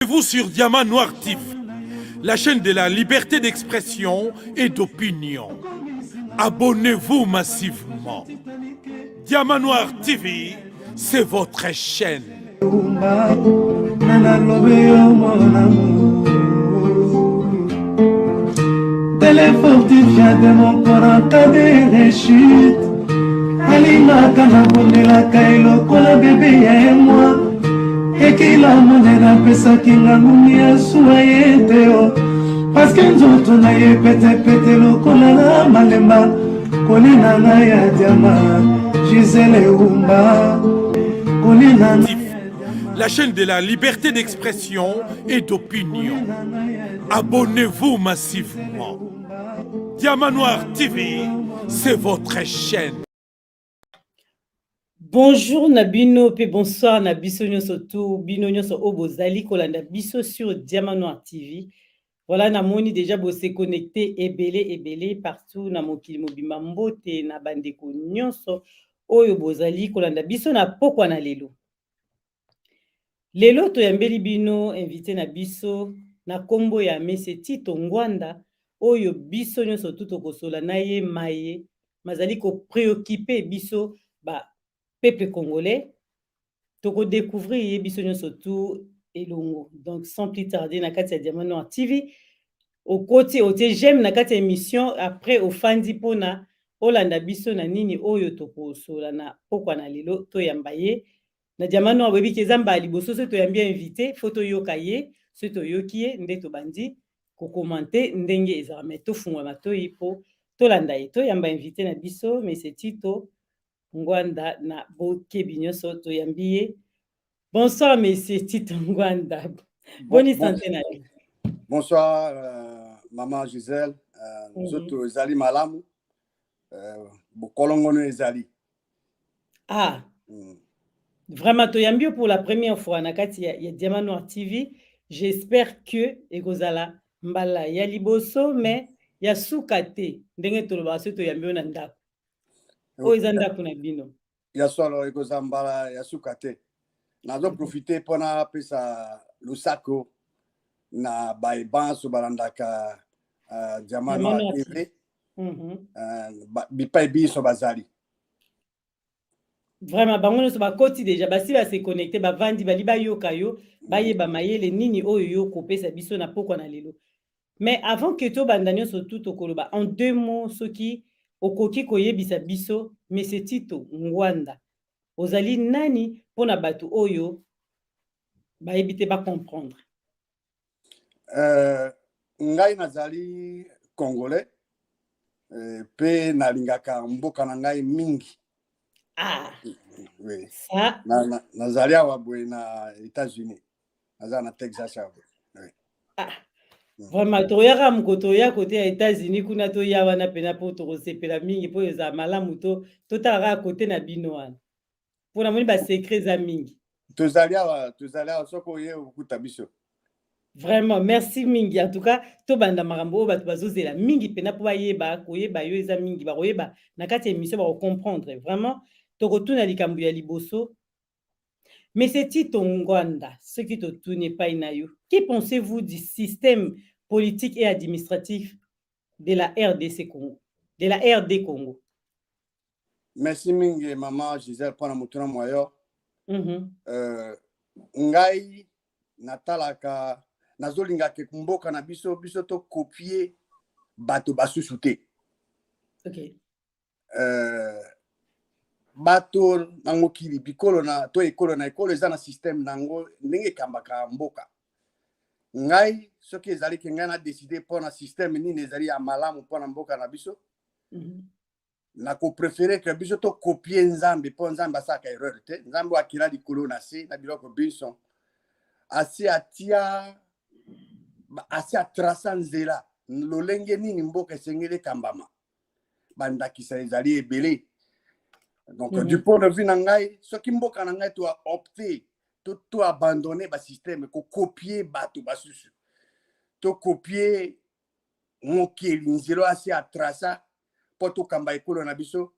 Vous sur Diamant Noir TV, la chaîne de la liberté d'expression et d'opinion. Abonnez-vous massivement. Diamant Noir TV, c'est votre chaîne. Téléfortifia de mon corps en cas de rechute. Alina kana bondela kailo kola bébé et moi. Et qu'il a monena pesa kinga mumia suayeteo. Parce que nous on a eu pété le kola la malemba. Kolina na ya diama. Gisèle Oumba. Kolina na. La chaîne de la liberté d'expression et d'opinion. Abonnez-vous massivement. Diamant Noir TV, c'est votre chaîne. Bonjour Nabino, puis bonsoir Nabiso Nyoso tout, Bino Nyoso Obozali, Kolanda Biso sur Diamant Noir TV. Voilà, Namoni déjà bossé connecté, ebele, partout, Namokili Mobima Mbote, Nabandeko Nyoso, Oyo Bozali, Kolanda Biso na pokwa na lelo. Lelo to yambeli bino invité na biso na kombo ya Mese Tito Ngwanda oyo biso nyonso tuto kosola na ye maye mazali ko préoccupé biso ba peuple congolais toko découvrir ye biso nyonso tout elongo. Donc sans plus tarder na kati ya Diamant Noir TV au côté j'aime na kati ya émission après au fandi pona olanda biso na nini oyo toko sola na pokwa na lelo to yambaye na Diamant Noir webi kezamba liboso se to yambia invité photo yokaye se to yokie ndeto bandi ko commenter ndenge ezara meto fungwa matoyi po to landa to yamba invité na biso mais c'est Tito Ngwanda na bokebi nyonso to yambiye. Bonsoir monsieur Tito Ngwanda. Bonne santé na yo. Bonsoir maman Gisèle. Nous autres ezali malamu. Bokolongono ezali. Ah. Vraiment, Toyambio pour la première fois, il y a Diamant Noir TV. J'espère que Ekozala Mbala ya liboso, mais il y a Soukate. Ndenge Tolobaso Toyambio Nanda. O Izanda Kunabino. Il y a solo Ekozala Mbala ya Soukate. Nazo profiter pour na pesa Lusako na Baiban Sobalandaka Diamant Noir TV. Bipai Biso Bazali. Vraiment, bangono so ba koti déjà basi ba se connecter ba vandi bali ba yoka yo ba yeba mayele nini oyo yo kopesa biso na pokwa na lelo. Mais avant que to bandanyo so tout okoloba en deux mots soki okoki koyebisa biso mais c'est Tito Ngwanda. Ozali nani pona batu oyo ba yebite ba comprendre. Ngai nazali congolais pe nalingaka mboka na ngai mingi. Ah, oui. Ça. Nazalia wabwe na États-Unis. Naza na Texas wabwe. Oui. Ah. Vraiment, toyaka mkoto ya côté ya États-Unis kuna to ya wana pena po to sepela mingi po za malamu to totala côté na bino wana. Pona moni ba secret za mingi. Tozalia soko ye okuta biso. Vraiment, merci mingi. En tout cas, to banda marambo ba bazozela mingi pena po bayeba koyeba yo eza mingi ba koyeba na kati émission ba comprendre. Vraiment to retourna likambu ya liboso. Mais c'est Tito Ngwanda, ce qui te tourne pas inayo. Qui pensez-vous du système politique et administratif de la RDC Congo, de la RD Congo? Merci mingi maman Gisèle pour la mutuna moyo. Ngai natalaka nazolinga ke kumboka na biso to copier bato basusu te. OK. Bato nango kili bikolo na to ekolo na ekolo eza na système nango ndenge kambaka mboka. Ngai soki ezali ke ngai na décider pour na système nini ezali ya malamu pour na mboka na biso. Na ko préférer que biso to copier nzambe pour nzambe asaka erreur te. Nzambe akila likolo na se na biloko biso. Asi atia trasa nzela lolenge nini mboka esengeli kambama. Bandakisa ezali ebele. Donc, du point de vue nangai, ce qui mboka nangai tu as opté, tu as abandonné le système, tu copier bateau basusu. Tu copier mon kilinzelo asi à trasa pour tout kamba ekolo na biso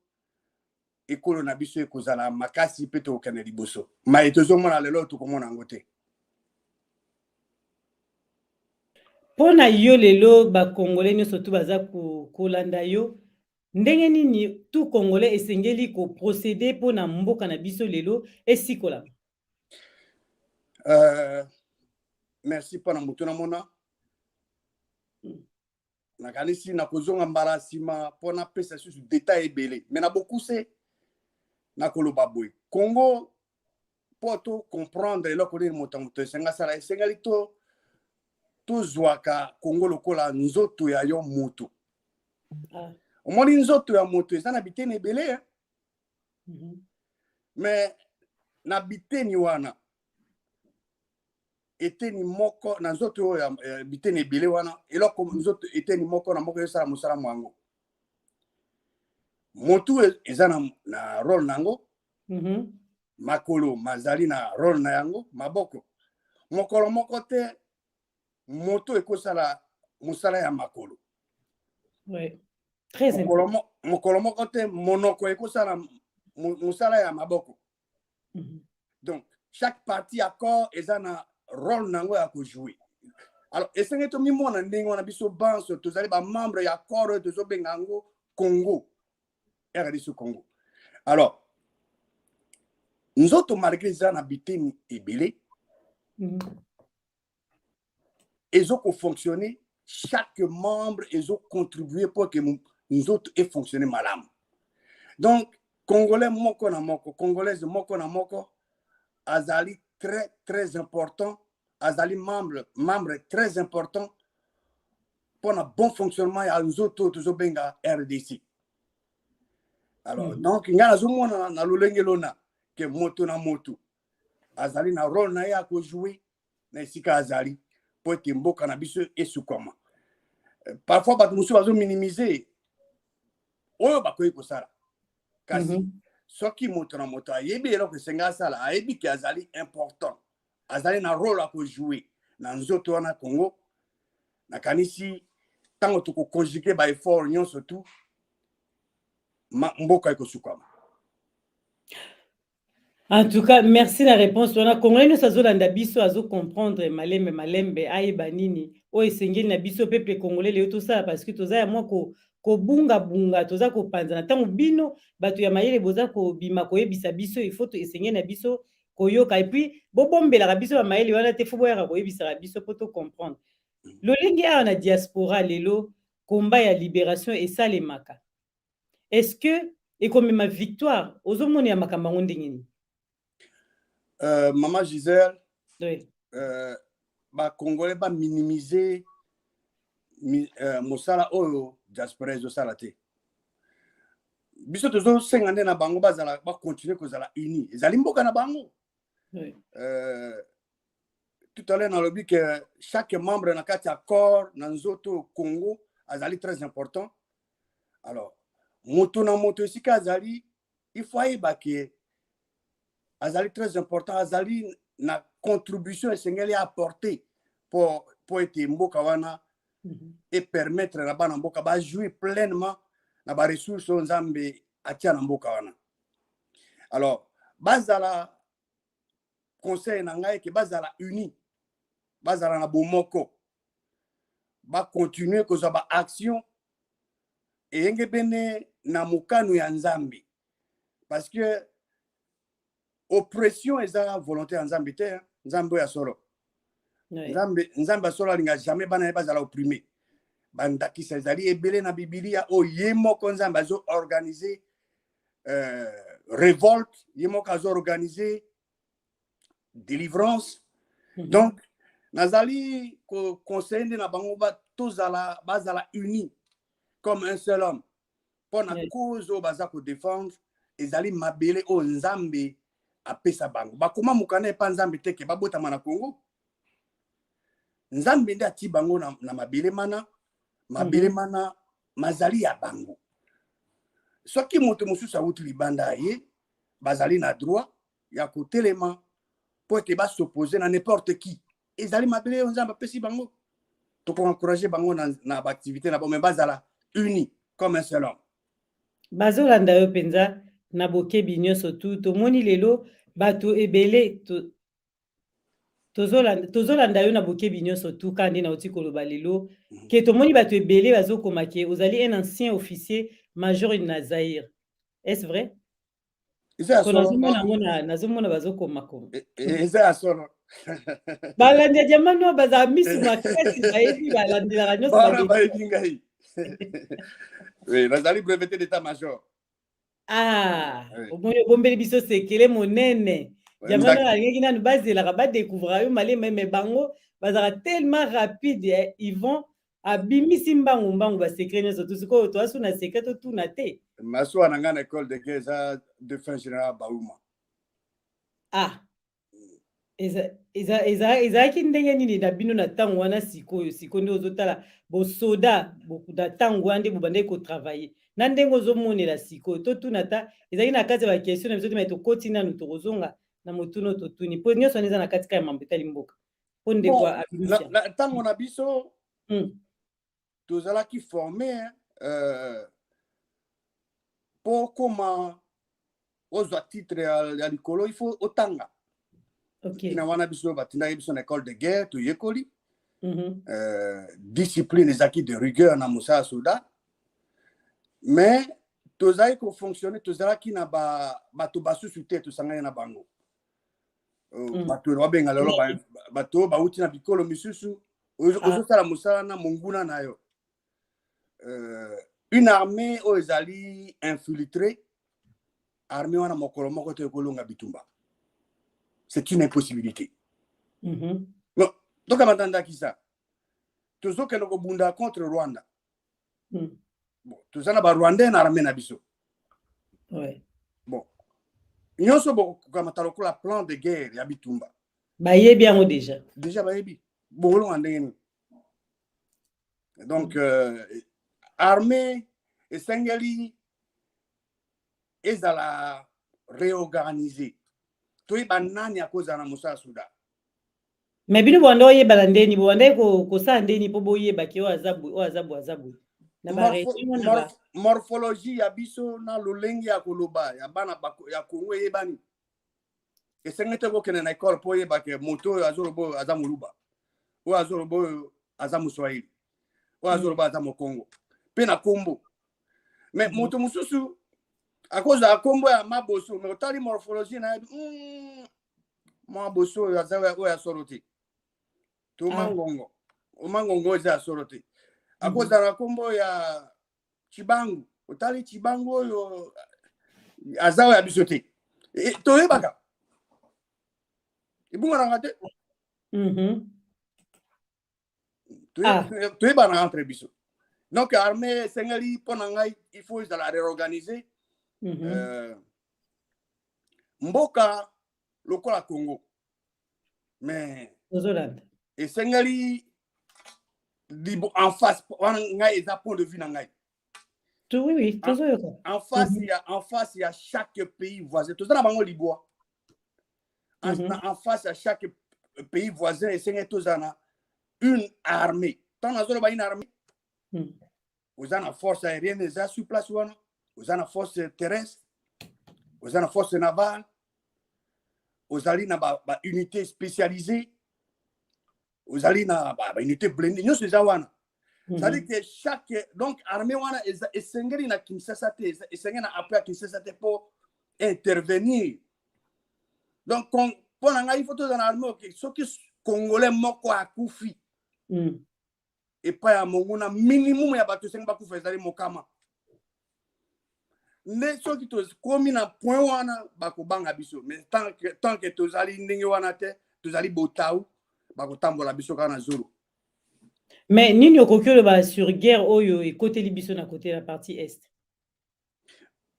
ekozala makasi pe to kana liboso. Ma etozo mona lelo to komona ngote. Pona yo lelo ba Congolais nyonso tu baza kolanda yo ndenge nini tout Congolais esengeli ko procéder pona mboka na biso lelo esikola. Merci mpona moto na mona nakanisi nakozonga mbala nsima mpona pesa susu detail ebele me na bokuse nakoloba boye Congo mpo to comprendre eloko nini moto esenga sala esengeli tozwaka Congo lokola nzoto ya yo moto. Omoni nzoto ya moto eza na biteni ebele me na biteni wana eteni moko na nzoto oyo ya biteni ebele wana eloko nzoto eteni moko na moko esala mosala mwango motu eza na role nango makolo mazali na role na yango maboko mokolo moko te moto ekosala mosala ya makolo. Ouais. Très important. Mokolo moko te monoko ekosala mosala ya maboko. Donc chaque partie à corps eza na rôle nango ya ko jouer. Alors esenge to mimona ndenge wana biso banso tozali ba membre ya corps tozo benga ngo Congo. RDC Congo. Alors nzoto malgré ça na biteni ebele ezo ko fonctionner chaque membre ezo contribuer pour que nous autres ait fonctionné malamu. Donc Congolais moko na moko, Congolaise moko na moko azali très important, azali membre très important pour le bon fonctionnement ya nous autres tozo benga RDC. Alors donc ngana zomona na lolenge lona que moto na moto azali na rôle na ya ko jouer na sika azali pour que mboka na biso esukoma. Parfois bato musu bazo minimiser oyo bakoyi kosala kasi soki moto na moto ayebi eloko esenga asala ayebi ke azali important azali na rôle ako jouer na nzoto wana Congo nakanisi ntango tokoconjugue ba effort nyonso tu mboka ekosukama. En tout cas, merci la réponse. On a Congolais nous azolanda biso azo comprendre malembe ayeba nini o esengeli na biso peuple congolais le tout ça parce que toza ya moi ko bunga toza ko panza ntango bino bato ya mayele boza ko bima ko yebisa biso il faut esengeli na biso koyoka et puis bobombela biso ba mayele wana te fubo ya ko yebisa biso poto comprendre. Lolingi a na diaspora lelo combat ya libération et ça les maka. Est-ce que et comme ma victoire ozomoni ya makamba ngondengeni? Maman Gisèle, oui. Ba Congolais ba minimiser mosala oyo diaspora ezosala te. Biso tozo sengande na bango bazala ba continuer kozala uni. Ezali mboka na bango. Oui. Tout à l'heure dans le but que chaque membre na kati accord na nzoto Congo azali très important. Alors moto na moto esika azali il faut ayeba ke azali très important azali na contribution esengeli apporter pour être mboka wana et permettre na bana mboka ba jouer pleinement na ba ressources nzambe atia na mboka wana. Alors bazala conseil na ngai ke bazala uni bazala na bomoko ba continuer koza ba action et bene na mukanu ya nzambe parce que oppression eza volonté nzambe te nzambe ya solo. Nzambe solo alinga jamais bana bazala opprimé bandakisa ezali ebele na bibilia o yemoko nzambe azo organiser révolte yemoko azo organiser délivrance. Donc nazali conseiller na bango ba tozala bazala uni comme un seul homme pour na cause o baza ko défendre ezali mabele o nzambe apesa bango bakoma mukana epa nzambe teke babotama na Congo nzambe nde ati bango na mabele mana mazali ya bango soki moto mosusu awuti libanda ye bazali na droit ya kotelema po ete s'opposer na n'importe qui ezali mabele oyo nzambe apesi bango toko encourager bango na baactivité na bango me bazala uni comme un seul homme. Bazolanda yo penza na bokebi nyonso tu tomoni lelo bato ebele tozolanda yo na bokebi nyonso tu kaka nde nauti koloba lelo ke tomoni bato ebele bazokoma ke ozali un ancien officier major na Zaire. Est-ce vrai? Po nazomona bazokomakoma eza ya solo balandi ya diamano bazala misu makasi bayebi balandelaka nyonso bana bayebi ngai nazali breveté d'état major. omoni obombeli biso sekele monene diamano alingaki nanu bazelaka badécouvrir yo malema me bango bazalaka tellement rapide Yvon abimisi mbangu basekret nyonso tu sikoyo toasuna sekret totuna te masuwa na ngai na école de guerre eza défunt général Bauma. ezalaki ndenge nini na bino na ntango wana sikoyo nde ozotala bosoda na ntango wana nde bobandaki kotravaille na ndenge ozomonela sikoyo totuna ta ezalaki na kati ya bakestion na biso te mai tokoti nanu tokozonga na motuna totuni mpo nyonso wana eza na kati ka ya mambo etali mboka mpo ndeko abimisia na ntango na biso tozalaki forme mpo koma ozwa titre ya likolo il faut otanga. Na wana biso batindaki biso na école de guerre toyekoli discipline ezalaki de rigueur na mosala soda mais tozalaki kofonctionne tozalaki na bato basusu te tosangani na bango bato babenga lelo bato bauti na bikolo misusu ozosala mosala na monguna na yo une armée oyo ezali infiltré armée wana mokolo moko te ekolonga bitumba. C'est une impossibilité. Donc, à m'entendre qui ça? Tous ceux qui ont bunda contre Rwanda. Bon, tous ceux qui ont Rwandais na armée na biso. Ouais. Bon. Nous sommes comme la plan de guerre ya bitumba. Baye bien déjà. Déjà baye bi. Bon on ndenge. Donc armée et sengeli ezala réorganiser. Nani akoza na mosala suda mais bino bwanda oyebala ndeni bwanda kosala ndeni mpo boyebaki oyo azabu na morphologie ya biso na lolenge ya koloba ya bana ya Kongo eyebani esengete kokende na ekole mpo oyebake moto oyo azoloba oyo aza moluba oyo azoloba oyo aza moswahili oyo azoloba aza mokongo mpe na kombo mais moto mosusu akoza akombo ya maboso mais otali morphologie na maboso oyo ya solo te to mangongo eza ya solo te akoza na kombo ya Chibangu otali Chibangu oyo aza ya biso te toyebaka ebunganaka te toyebana entre biso donc armée sengeli mpo na ngai il faut ezala réorganiser mboka lokola Congo mais esengeli en face ngai eza point de vue na ngai oui en face il y a chaque pays voisin tozana bango liboa en face à chaque pays voisin esengeli tozana une armée tant nazolo ba une armée ozana force aérienne eza sur place wana ozana force terrestre ozana force navale ozali na ba unité spécialisée ozali na ba unité blindée nyonso eza wana c'est-à-dire que chaque donc armée wana esengeli na Kinshasa te esengeli na appui à Kinshasa te pour intervenir donc pour na ngai il faut tozana armée ok soki congolais moko akufi et pas ya monguna minimum ya bato senga bakufa ezali mokama ne soki tokomi na point wana bakobanga biso mais tant que tozali ndenge wana te tozali botau bakotambola biso kaka na zolo. Mais nini okoki oloba sur guerre oyo ekoteli biso na côté la partie est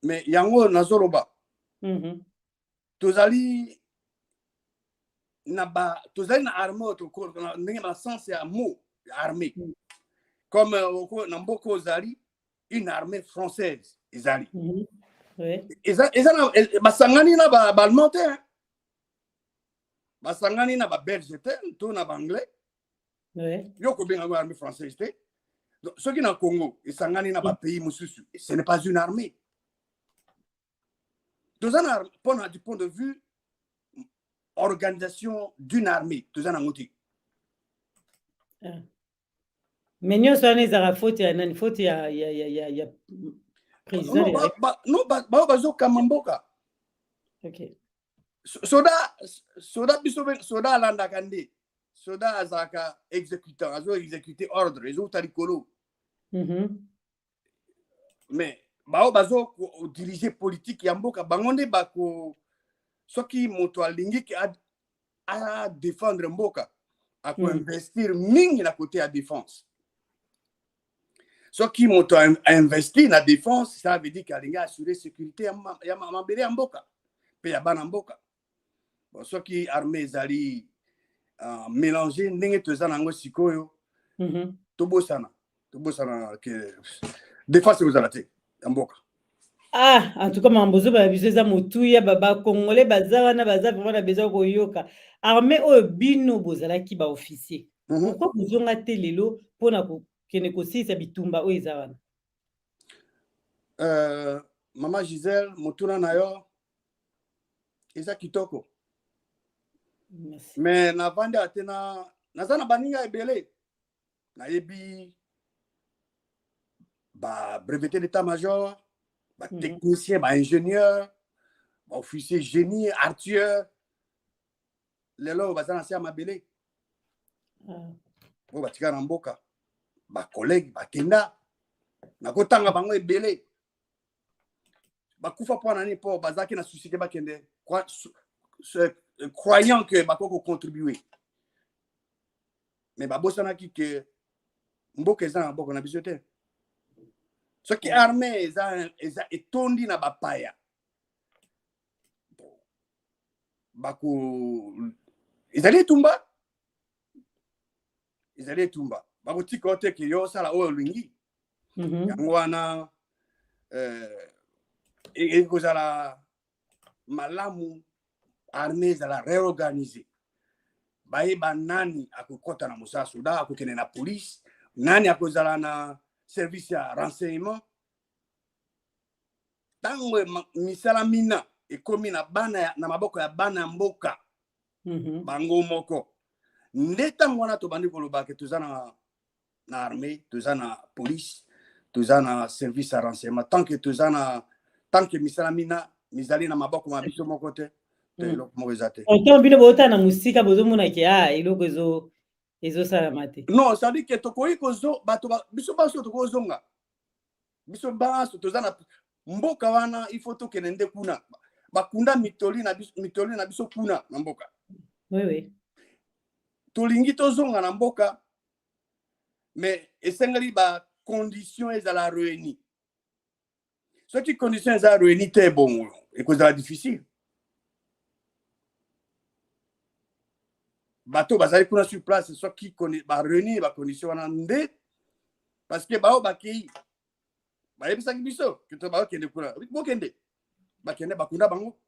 mais yango nazoloba tozali na armée ndenge na sens ya mot armée comme na mboka ozali une armée française ezali basangani na baallemand te basangani na babelge te to na baanglais yo kobenga ngo armée française te soki na Congo esangani na bapays mosusu ce n'est pas une armée tozana du point de vue organisation d'une armée toza nango te. Mais nyonso wana ezalaka faute ya nani? Faute ya président no bazokama mboka. Okay. Soda biso soda alandaka nde soda azalaka exécutant azo exécuter ordre ezouta likolo. Mais bao bazo diriger politique ya mboka bango nde bako soki moto alingi a défendre mboka ako investir mingi na côté ya défense. Soki moto a investi na défense, ça veut dire qu'alingi assurer sécurité ya mabele ya mboka pe ya bana mboka. Bon, soki armée ezali mélanger ndenge toza nango sikoyo tobosana ke défense ezala te ya mboka. En tout cas mambozo ba biso za motuya baba congolais baza wana baza vraiment na besoin koyoka armée oyo bino bozalaki ba officier. Pourquoi bozonga te lelo pona kene kosisa bitumba oyo eza wana? Mama Gisèle motuna na yo eza kitoko. Merci. Mais navandi atena naza na baninga ebele nayebi ba breveté d'état-major, ba technicien, ba ingénieur, ba officier génie, artilleur. Lelo baza na sia mabele. Bo batika na mboka. Ba collègue bakenda na kotanga bango ebele. Ba kufa po na ni po bazaki na suscité bakende croyant que bakoko contribuer. Mais babosana ki que mboka eza na mboka na biso te. Ce qui armée eza etondi na bapaya. Bako ezali tumba. Bako tika ote ke yo sala oyo lingi. Yango wana ekozala malamu armée ezala réorganiser. Bayeba nani akokota na mosala soda akokende na police, nani akozala na service ya renseignement. Tango misala mina ekomi na bana na maboko ya bana mboka bango moko nde tango wana tobandi koloba ke toza na armée, toza na police, toza na service ya renseignement tant que misala mina mizali na maboko ma biso moko te eloko moko eza te. Oto bino bota na musika bozomona ke eloko ezosala mate. Non, ça dit que tokoyi kozo bato biso baso tokozonga. Biso baso toza na mboka wana il faut tokende nde kuna. Bakunda mitoli na biso kuna na mboka. Oui. Tolingi tozonga na mboka mais esengeli ba conditions ezala réunies. Ce qui conditions ezala réunies te bon et cause difficile. Bateau bazali kuna sur place soit qui connaît ba réunir ba condition wana nde parce que bao bakei ba yebisa biso que to ba kende kuna bokende bakende bakunda bango.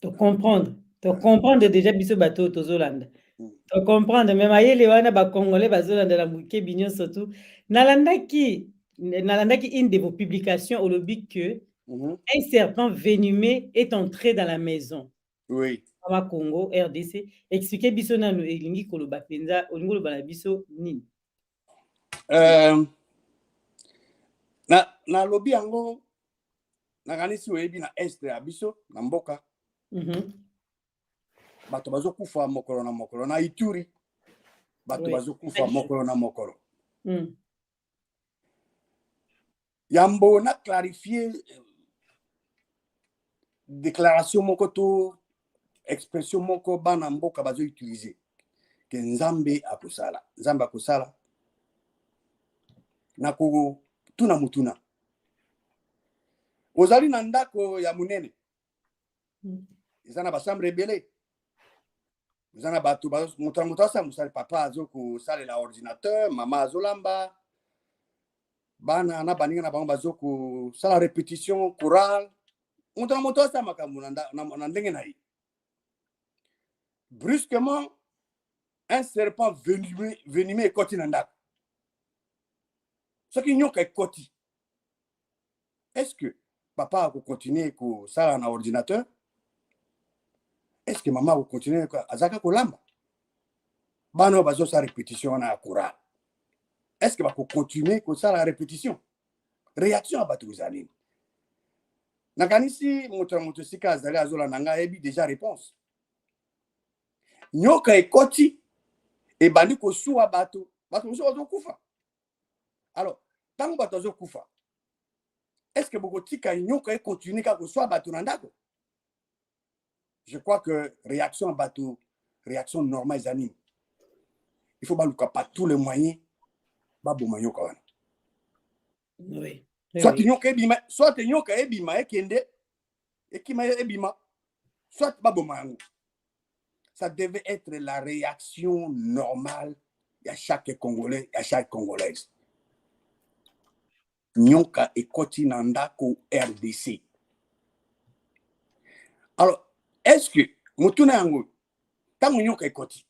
To comprendre déjà biso bateau tozolanda. To comprendre même ayele wana ba congolais bazolanda la muke binyo surtout nalandaki une de vos publications au lobby que un serpent venimeux est entré dans la maison. Oui. Mama Congo RDC expliquer biso na no elingi koloba penza olingo loba na biso nini na lobi yango na kanisi oyebi na est ya biso na mboka bato bazokufa mokolo na mokolo na Ituri bato bazokufa mokolo na mokolo yambo na clarifier déclaration moko to expression moko bana mboka bazo utiliser que nzambe akosala na ko tuna mutuna ozali na ndako ya munene ezana ba chambre ebele ezana bato moto asa musali papa azo ko sala la ordinateur mama azolamba bana na baninga na bango bazo ko sala répétition chorale moto asa makambo na ndenge na ye. Brusquement, un serpent venimeux est côté nanda. Ce qui n'y a qu'à côté. Est-ce que papa a continué avec ça en ordinateur? est-ce que maman va continuer azaka kolamba bana bazo sa répétition na akura est-ce que va continuer ko ça la répétition réaction à batu zali nakanisi moto sika azali azola nanga ebi déjà réponse nyoka ekoti et bandi ko suwa bato mosusu bazokufa alors tango bato bazokufa est-ce que bokotika nyoka continue ka ko suwa bato na ndako je crois que réaction à bato réaction normale ezali il faut baluka pas tous les moyens baboma nyoka wana Oui. soit nyoka ebima ekende ekima ebima soit baboma yango. Ça devait être la réaction normale à chaque Congolais, à chaque Congolaise. Nyoka ekoti nandako RDC. Alors, est-ce que mutuna yango tango nyoka ekoti?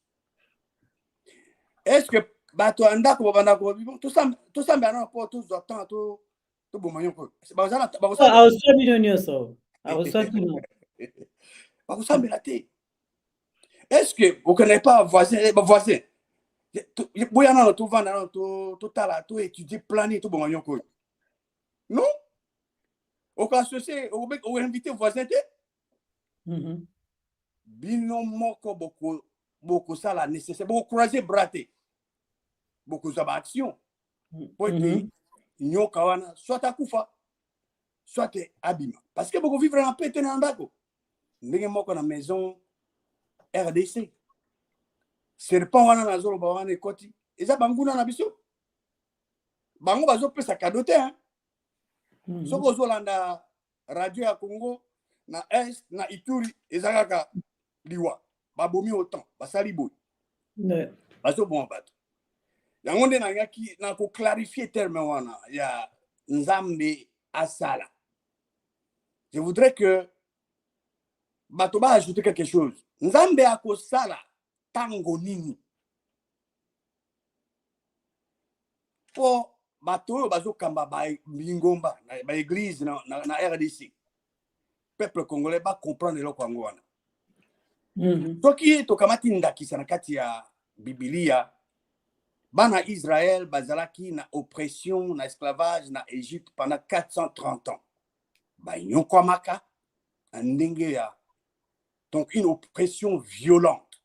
Est-ce que bato andako babandako tout ça na po tout temps to boma nyoka? Ba ça Ah, aussi bino nyonso. Ah, aussi bino. Ba ça la té. Est-ce que vous ne connaissez pas voisin? Vous avez tout vendre, tout étudier, planer, tout bon. Non? Vous associez, vous invitez voisin? Bino moko beaucoup ça la nécessaire. Beaucoup croiser braté. Beaucoup d'action. Pour que nyoka wana soit akufa, soit abima. Parce que beaucoup vivre en paix dans ndako. Ndenge moko na maison RDC. Serpent wana na zolo ba wana ekoti. Eza banguna na biso. Bango bazo pesa cadeau te hein. Soko zolanda radio ya Congo na Est na Ituri ezakaka liwa. Babomi autant, basali boy. Bazo bon bato. Yango nde na yaki na ko clarifier terme wana ya Nzambe asala. Je voudrais que bato ba ajouter quelque chose. Nzambe akosala tango nini po bato bazo kamba ba lingomba ba église na RDC peuple congolais ba comprendre le kwango wana toki to kamati ndakisa na kati ya Biblia bana Israël bazalaki na oppression na esclavage na Égypte pendant 430 ans ba nyoko maka ndenge ya. Donc une oppression violente.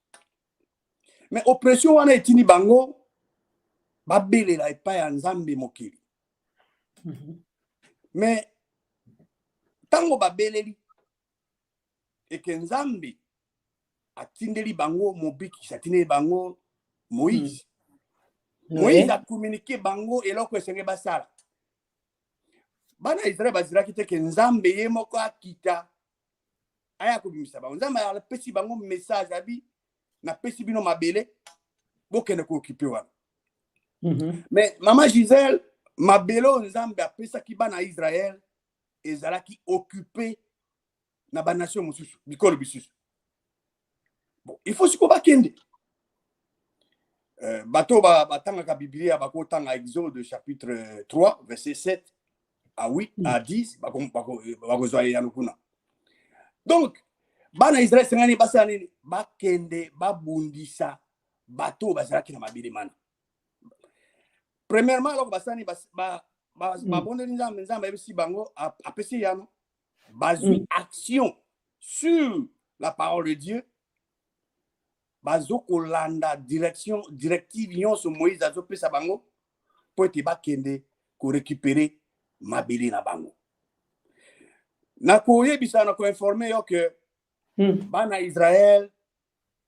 Mais oppression wana etini bango babele la epa ya Nzambe mokili. Mais tango babeleli et que Nzambe atindeli bango mobiki atindeli bango Moïse. Moïse a communiqué bango eloko esenge basala. Bana Israël baziraki te ke Nzambe ye moko akita aya ko bimisa ba Nzambe ala pesi bango message abi na pesi bino mabele bokene ko occuper wana. Mais maman Gisèle mabelo Nzambe apesa ki bana Israël ezalaki occupé na ba nation mosusu bikolo bisusu. Bon, il faut siko bakende. Bato batanga ka Biblia bako tanga Exode chapitre 3 verset 7 à 8 à 10 bako zoya yanukuna. Donc, bana Israël sengani basani bakende babundisa bato bazalaki na mabili mana. Premièrement, alors basani babondeli Nzambe ebisi bango apesi yano bazui action sur la parole de Dieu. Bazo kolanda directive nyonso Moïse azo pesa bango po ete bakende ko récupérer mabili na bango. Na koyebisa na ko informer yo que bana Israël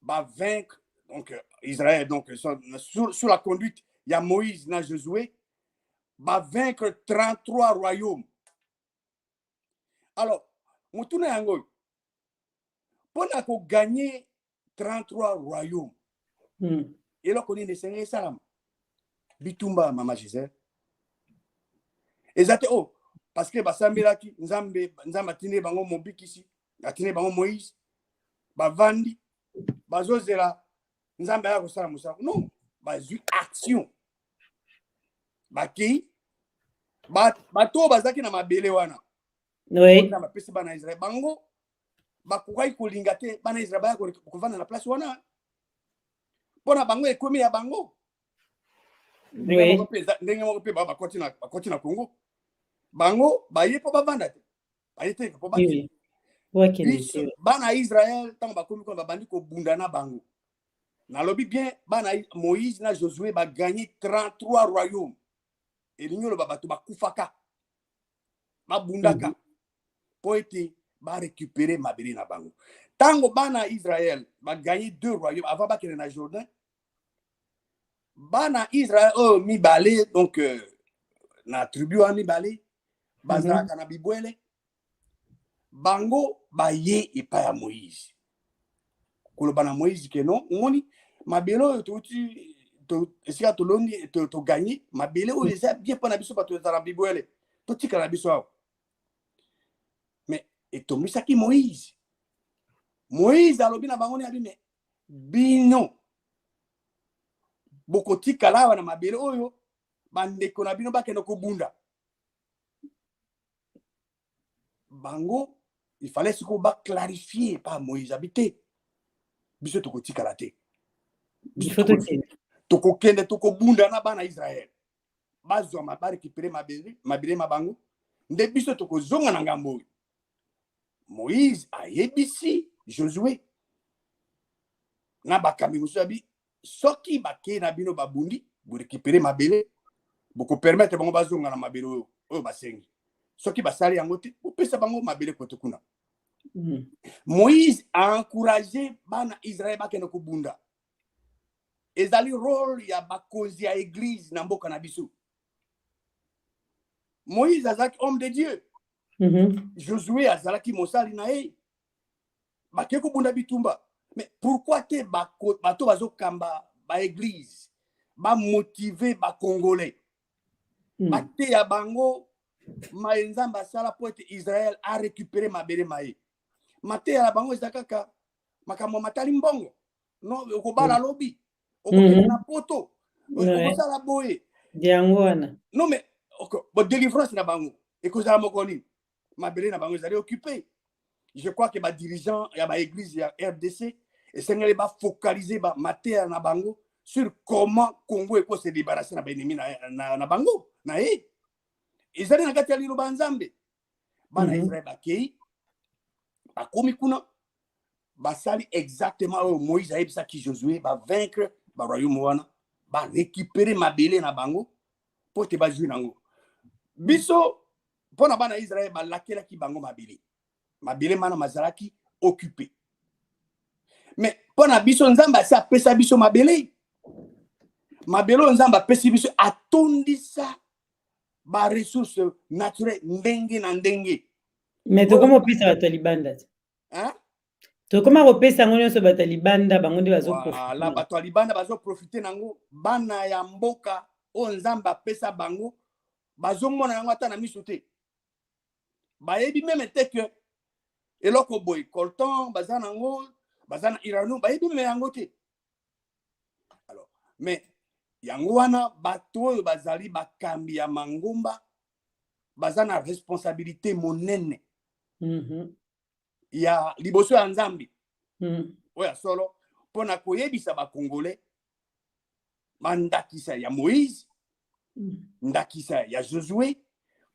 va vaincre donc Israël donc sous la conduite il y a Moïse na Josué va vaincre 33 royaumes. Alors mutuna yango pour na ko gagner 33 royaumes. Et là, on est les salam. Bitumba, Maman Gisèle. Et ça, oh, parce que Basambela qui, Nzambe atine bango mobiki ici, atine bango Moïse, Bavandi, Bazozela, Nzambe a kosala musa. Non, bazu action. Baki, bato bazaki na mabele wana. Oui. Na mapesi bana Israël bango, bakokai kolinga te bana Israël kovanda na place wana pona bango ekomi ya bango ndenge moko pe bakoti na Congo bango baye po bavanda te baye te po bakende bana Israël tant bakomi ko babandi ko bunda na bango na lobi bien bana Moïse na Josué ba gagné 33 royaumes et l'union ba bato bakufaka ba bundaka po ete ba récupérer mabeli na bango tango bana Israël ba gagné 2 royaumes avant ba kene na Jourdain bana Israël mi balé donc na tribu mi balé bazaka na bibwele bango baye epa ya Moïse koloba na Moïse ke non ngoni mabelo to esika to londi to gagner mabele o eza bien pa na biso pa to tara bibwele to tika na biso awo mais etomisaki Moïse alobi na bango ni abi mais bino bokotika lawa na mabele oyo bandeko na bino bakende kobunda bango il fallait ce qu'on va clarifier par Moïse habité biso tokotika la te tokokende tokobunda na bana Israël bazwa mabari récupérer mabele mabango nde biso tokozonga na ngambo Moïse ayebisi Josué na bakambi musabi soki bake na bino babundi bo récupérer mabele boko permettre bango bazonga na mabele oyo basengi soki basali yango te opesa bango mabele kote kuna Moïse a encouragé bana Israël bakende kobunda ezali rôle ya bakonzi ya église na mboka na biso Moïse azalaki homme de Dieu Josué azalaki mosali na ye bake kobunda bitumba mais pourquoi te bato bazokamba ba église ba motiver ba congolais bate ya bango maenzamba sala po ete Israël a récupéré mabele maye mate ya bango ezakaka makambo matali mbongo no okobala lobi okopena na poto okosala boye diango wana non mais bo délivrance na bango ekozala mokoni mabele na bango ezali occupé je crois que ba dirigeant ya ba église ya RDC esengeli ba focaliser ba mate na bango sur comment Congo eko se débarrasser na ennemi na bango na ezali na kati ya liloba nzambe bana Israël bakei bakomi kuna basali exactement oyo Moïse ayebisaki Josué ba vaincre ba royaume wana ba récupérer mabele na bango po te bazwi nango biso pona bana Israël balakelaki bango mabele mana mazalaki occupé mais pona biso nzambe asi apesa biso mabele nzambe apesi biso atondisa ba ressources naturelles ndenge na ndenge mais tokoma opesa bato ya libanda tokoma kopesa yango nyonso bato ya libanda bango nde la bato ya libanda bazoprofite nango bana ya mboka oyo nzambe apesa bango bazomona yango ata na miso te bayebi meme te ke eloko boy coltan baza nango baza na uranium bayebi meme yango te alors mais yango wana bato oyo bazali bakambi ya mangomba baza na responsabilité monene ya liboso ya nzambi oya solo pona koyebisa bakongolais bandakisa ya Moïse ndakisa ya Josué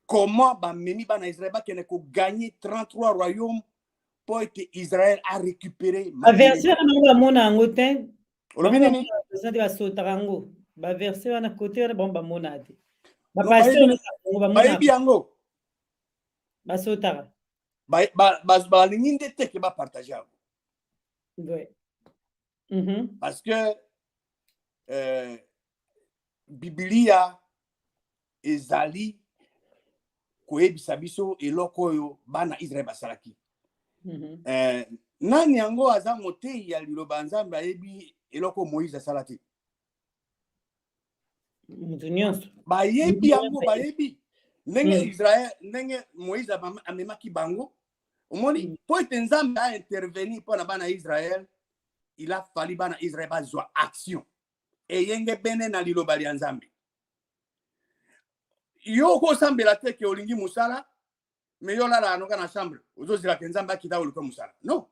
comment bamemi bana Israël bakene ko gagner 33 royaumes pour que Israël a récupéré ba verset na bamona yango te olobi nini basotaka yango ba verset wana côté wana bomba mona te ba pasteur bayebi yango basotaka balingi nde te ke bapartage yango parce que Biblia ezali koyebisa biso eloko oyo bana Israël basalaki nani yango aza motei ya liloba nzambe ayebi eloko Moïse asala te bayebi yango bayebi ndenge Israël ndenge Moïse amemaki bango omoni po ete nzambe a intervenir mpona bana Israël il a fallu bana Israël bazwa action eyenge bene na liloba lya nzambe yo kosambela te ke olingi musala mais yo lala no kana chambre ozozela ke nzambe akita oluka musala non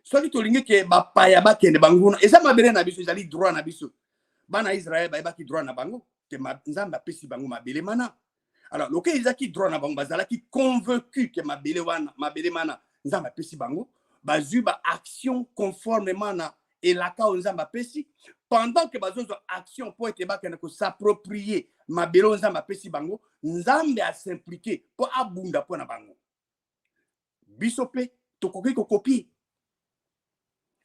soki tolingi ke bapaya bakende banguna eza mabele na biso ezali droit na biso bana Israël bayebaki droit na bango ke nzambe apesi bango mabele mana alors loke ezaki droit na bango bazalaki convaincu ke mabele mana nzambe apesi bango bazwi ba action conformément na elaka oyo nzambe apesi pendant que bazozwa action po ete bakende s'approprier mabele oyo nzambe apesi bango nzambe asimplike po abunda po na bango biso pe tokoki kokopie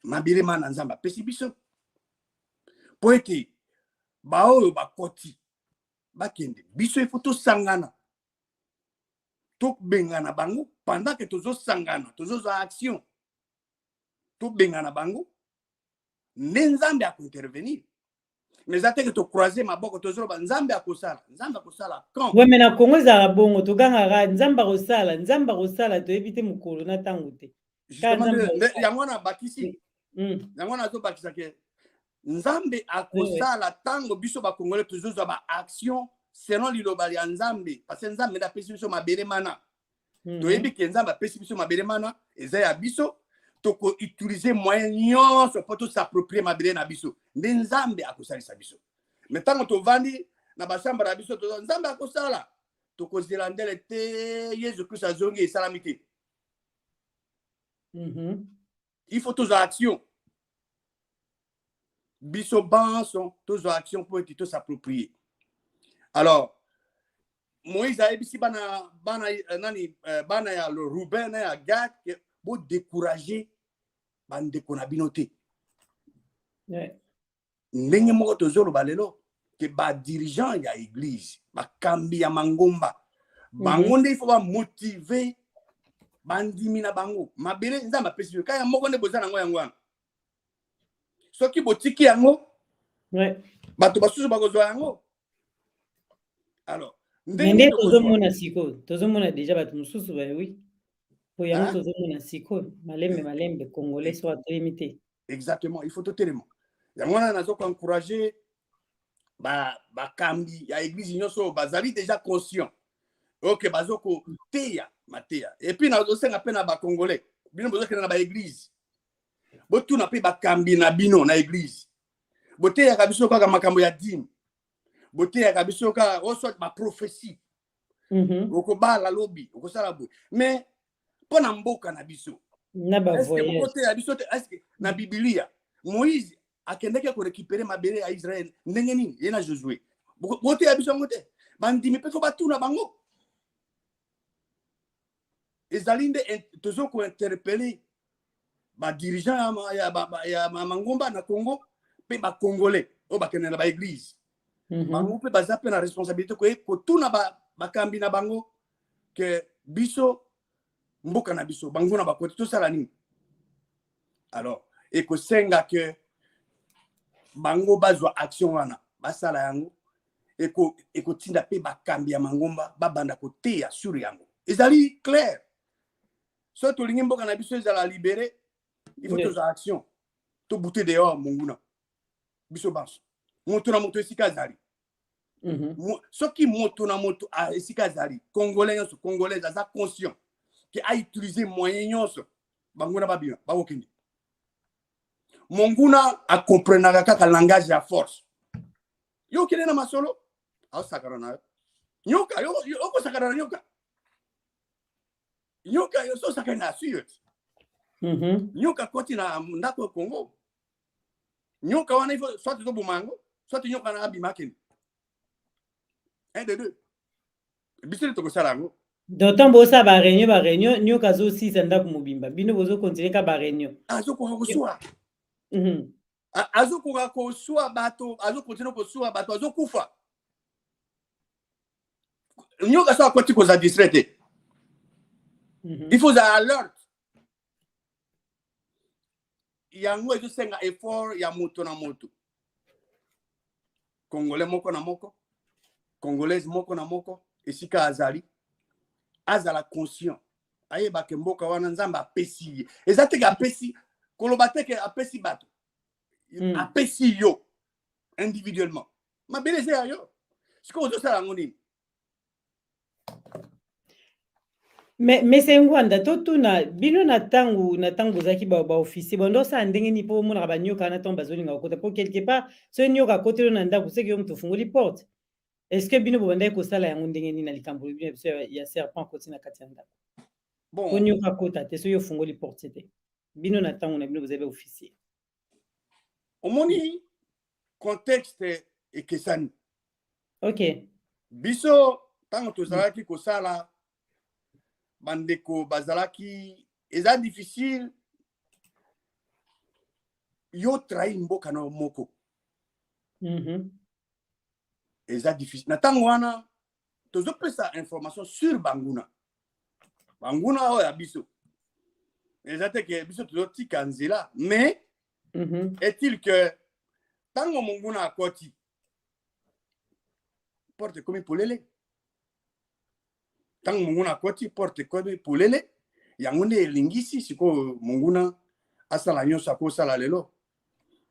mabele mana nzambe apesi biso po ete baoyo bakoti bakende biso ifo tosangana tobengana bango pendant que tozosangana tozozwa action tobengana bango nde nzambe akointervenir mais ate ke tocroise maboko tozoloba nzambe akosala quand we mena Kongo ezala bongo togangaka nzambe akosala toyebi te mokolo na ntango te yango wana bakisi yango wana azobakisa ke nzambe akosala ntango biso bakongole tozozwa baaction selon liloba ya nzambe parce que nzambe nde apesi biso mabele mana toyebi ke nzambe apesi biso mabele mana eza ya biso toko utiliser moyen nyonso po s'approprier mabele na biso nde nzambe akosalisa biso mais ntango tovandi na bashamba na biso tozo nzambe akosala tokozela ndele te Yesu Kristo azongi esalami te il faut tozwa action biso banso tozwa action po ete s'approprier alors Moïse ayebisi bana ya Ruben na ya Gad bo décourager bandeko na bino te ndenge moko tozoloba lelo ke badirigeant ya église bakambi ya mangomba bango nde ifo bamotive bandimi na bango mabele nzambe apesi yo kaya moko nde boza nango yango wana soki botiki yango bato basusu bakozwa yango alors ndenge tozomona déjà bato mosusu oui po yango tozomona sikoyo malembe congolais so atoyemi te exactement il faut totelema yango wana nazokoencourager bakambi ya église nyonso bazali déjà conscient ok bazokoteya mateya et puis nazosenga mpe na bacongolais bino bozokende na baéglise botuna mpe bakambi na bino na église boteyaka biso kaka makambo ya dini boteyaka biso kaka oswat baprophétie okobala lobi okosala boye mais mpo na mboka na biso bokoteya biso te eske na bibilia Moïse akendeki korécupere mabele ya Israël ndenge nini ye na Josué boteya biso yango te bandimi mpe fo batuna bango ezali nde tozokointerpele badirigeant ya mangomba na Congo mpe bacongolais oyo bakende na baéglise bango mpe baza mpe na responsabilité kotuna bakambi na bango ke biso mboka na biso bango na bakote tosala nini alors ekosenga ke bango bazwa action wana basala yango ekotinda mpe bakambi ya mangomba babanda koteya sur yango ezali clair so tolingi mboka na biso ezala libéré il faut tozwa action tobute dehors monguna biso banso moto na moto esika azali soki moto na moto esika azali congolais nyonso congolaise aza conscient ke autiliser moyen nyonso banguna babina bakokende monguna akomprenaka kaka langage ya force yo okende na masolo aosakana na yo nyoka okosakana na nyoka yo so sakana na suyo nyoka koti na ndako ya Congo nyoka wana ifo soit tobomango soit nyoka na abima kende un de deux bisele tokosala yango d'autant bosa ba réunion nyoka zo si sanda kumubimba bino bozo continuer ka ba réunion azokoka koswa azokoka koswa bato azokontinue koswa bato azokufa nyoka so akoti koza distrait il faut za alert yango ezosenga effort ya moto na moto congolais moko na moko congolaise moko na moko esika azala conscient ayebake mboka wana nzambe apesi ye eza teke apesi koloba teke apesi bato apesi yo individuellement mabele eza ya yo sikoyo ozosala yango nini mais c'est ngwanda totuna bino na tangu zaki ba officier bondo sa ndenge ni po mona ba nyoka na tomba zolinga kokota po quelque part so nyoka kote na ndako seki yo mtu fungoli porte est-ce que bino bobanda kosala yango ndenge ni na likambo bino ya serpent koti na kati ya ndako Bon, po nyoka kota te so yo fungoli porte te bino na tangu na bino vous avez officier omoni contexte ekesani. OK Biso tango tozalaki kosala bandeko bazalaki eza difficile yo trahir mboka na moko. Eza difficile. Na tango wana tozopesa information sur banguna. Banguna oyo ya biso. Eza te ke biso tozotika nzela, mais est-il que tango monguna akoti porte komi polele. Tango monguna akoti porte komi polele, yango nde elingisi siko monguna asala nyonso akosala lelo.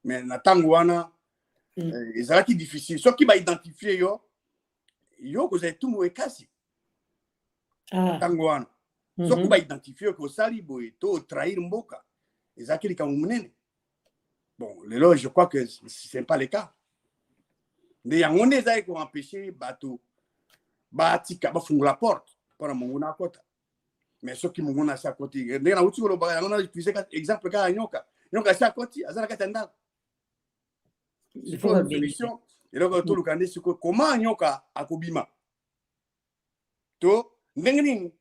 Mais na tango wana ezalaki difficile. Soki ba identifier yo kozala etumbu ekasi. Tango wana. Soki ba identifier kosali boye to trahir mboka, ezalaki likambo munene. Bon, lelo je crois que ce n'est pas le cas. Mais yango nde ezali ko empêcher bato batika bafungula porte pour monguna akota. Mais soki monguna sa koti, ndenge na uti koloba yango na utiliser exemple ka nyoka. Nyoka sa koti azala kata ndako. Il faut une solution. Et donc tout le candidat c'est comment nyoka akobima. To ndenge nini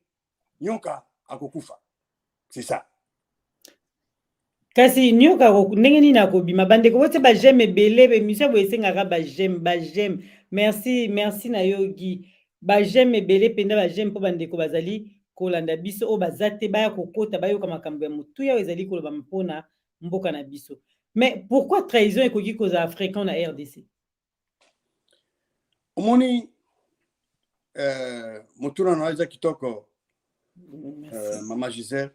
nyoka akokufa. C'est ça. Kasi nyoka ndenge nini akobima bandeko bote ba j'aime belebe misio boyesengaka ba j'aime merci na yogi ba j'aime belé penda ba j'aime po bandeko bazali kolanda biso o bazate baya kokota bayoka makambo ya mutu ya ezali koloba mpona mboka na biso. Mais pourquoi trahison ekoki koza fréquent na RDC? Omoni motuna na za kitoko Mama Gisèle.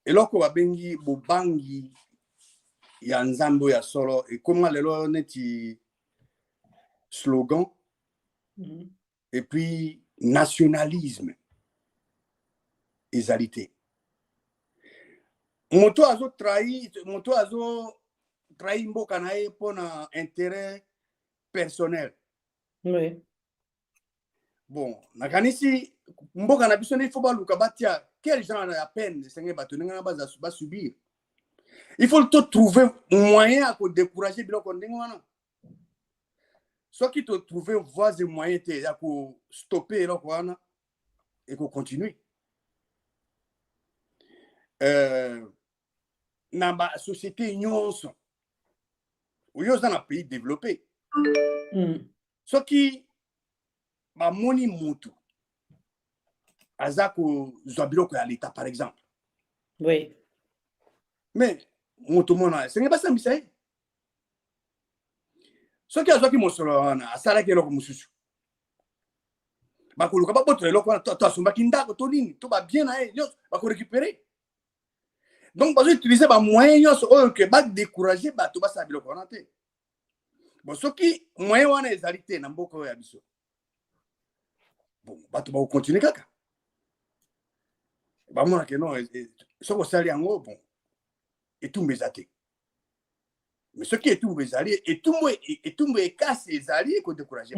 Eloko babengi bobangi ya nzambo ya solo et comment lelo neti slogan et puis nationalisme ezalité. Moto azo trahi mboka na ye pona intérêt personnel. Oui. Bon, nakanisi mboka na biso ne faut pas luka batia quel genre de peine senge bato ninga ba subir. Il faut trouver moyen à décourager biloko ndenge wana. Soit qui te trouver voies et moyens te ya ko stopper eloko wana et ko continuer. Na ba société nyonso oyo za na pays développé so ki ba moni mutu azako zobiloko ya l'état par exemple, oui, mais mutu mona c'est pas ça mbisa so ki azaki mosolo wana asala ke eloko mususu ba koluka ba botre eloko wana to asumba kindako to nini to ba bien na ba ko récupérer. Donc, vous utilisez les moyens que vous décourager les gens qui ont été. Bon, ce qui est moyen de réalité, c'est beaucoup de choses. Bon, vous continuez kaka. Bah, moi, non, ce que vous allez en haut, bon, et tout mes athées. Mais ce qui est tout mes alliés, et tout mes casse les alliés qui ont découragé.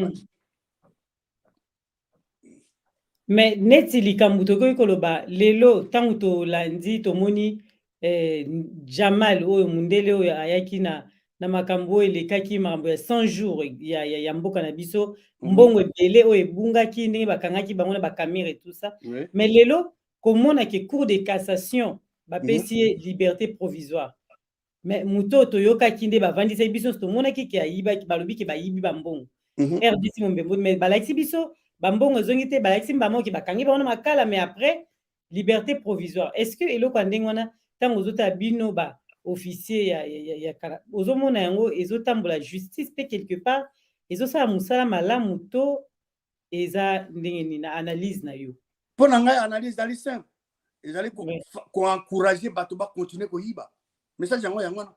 Mais neti likambo tokoki koloba lelo tango tolandi tomoni Jamal oyo mundele oyo ayaki na makambo elekaki makambo ya 100 jours ya mboka na biso mbongo ebele oyo ebungaki ndenge bakangaki bango na bacaméra et tout ça. Oui. Mais lelo komona ke cour de cassation bapesi liberté provisoire. Mais muto toyokaki nde bavandisa biso tomonaki ke ayibaki balobi ke bayibi bambongo. RDC Mombembo mais balakisi biso bambongo zongi te balakisi mbamo ke bakangi bango na makala mais après liberté provisoire. Est-ce que eloko ndenge wana tango ozota bino ba officier ya ozomona yango ezotambola justice pe quelque part ezosala musala malamu to eza ndenge ni na analyse na yo? Pona ngai analyse dali simple ezali ko encourager bato ba continuer ko yiba. Message yango wana.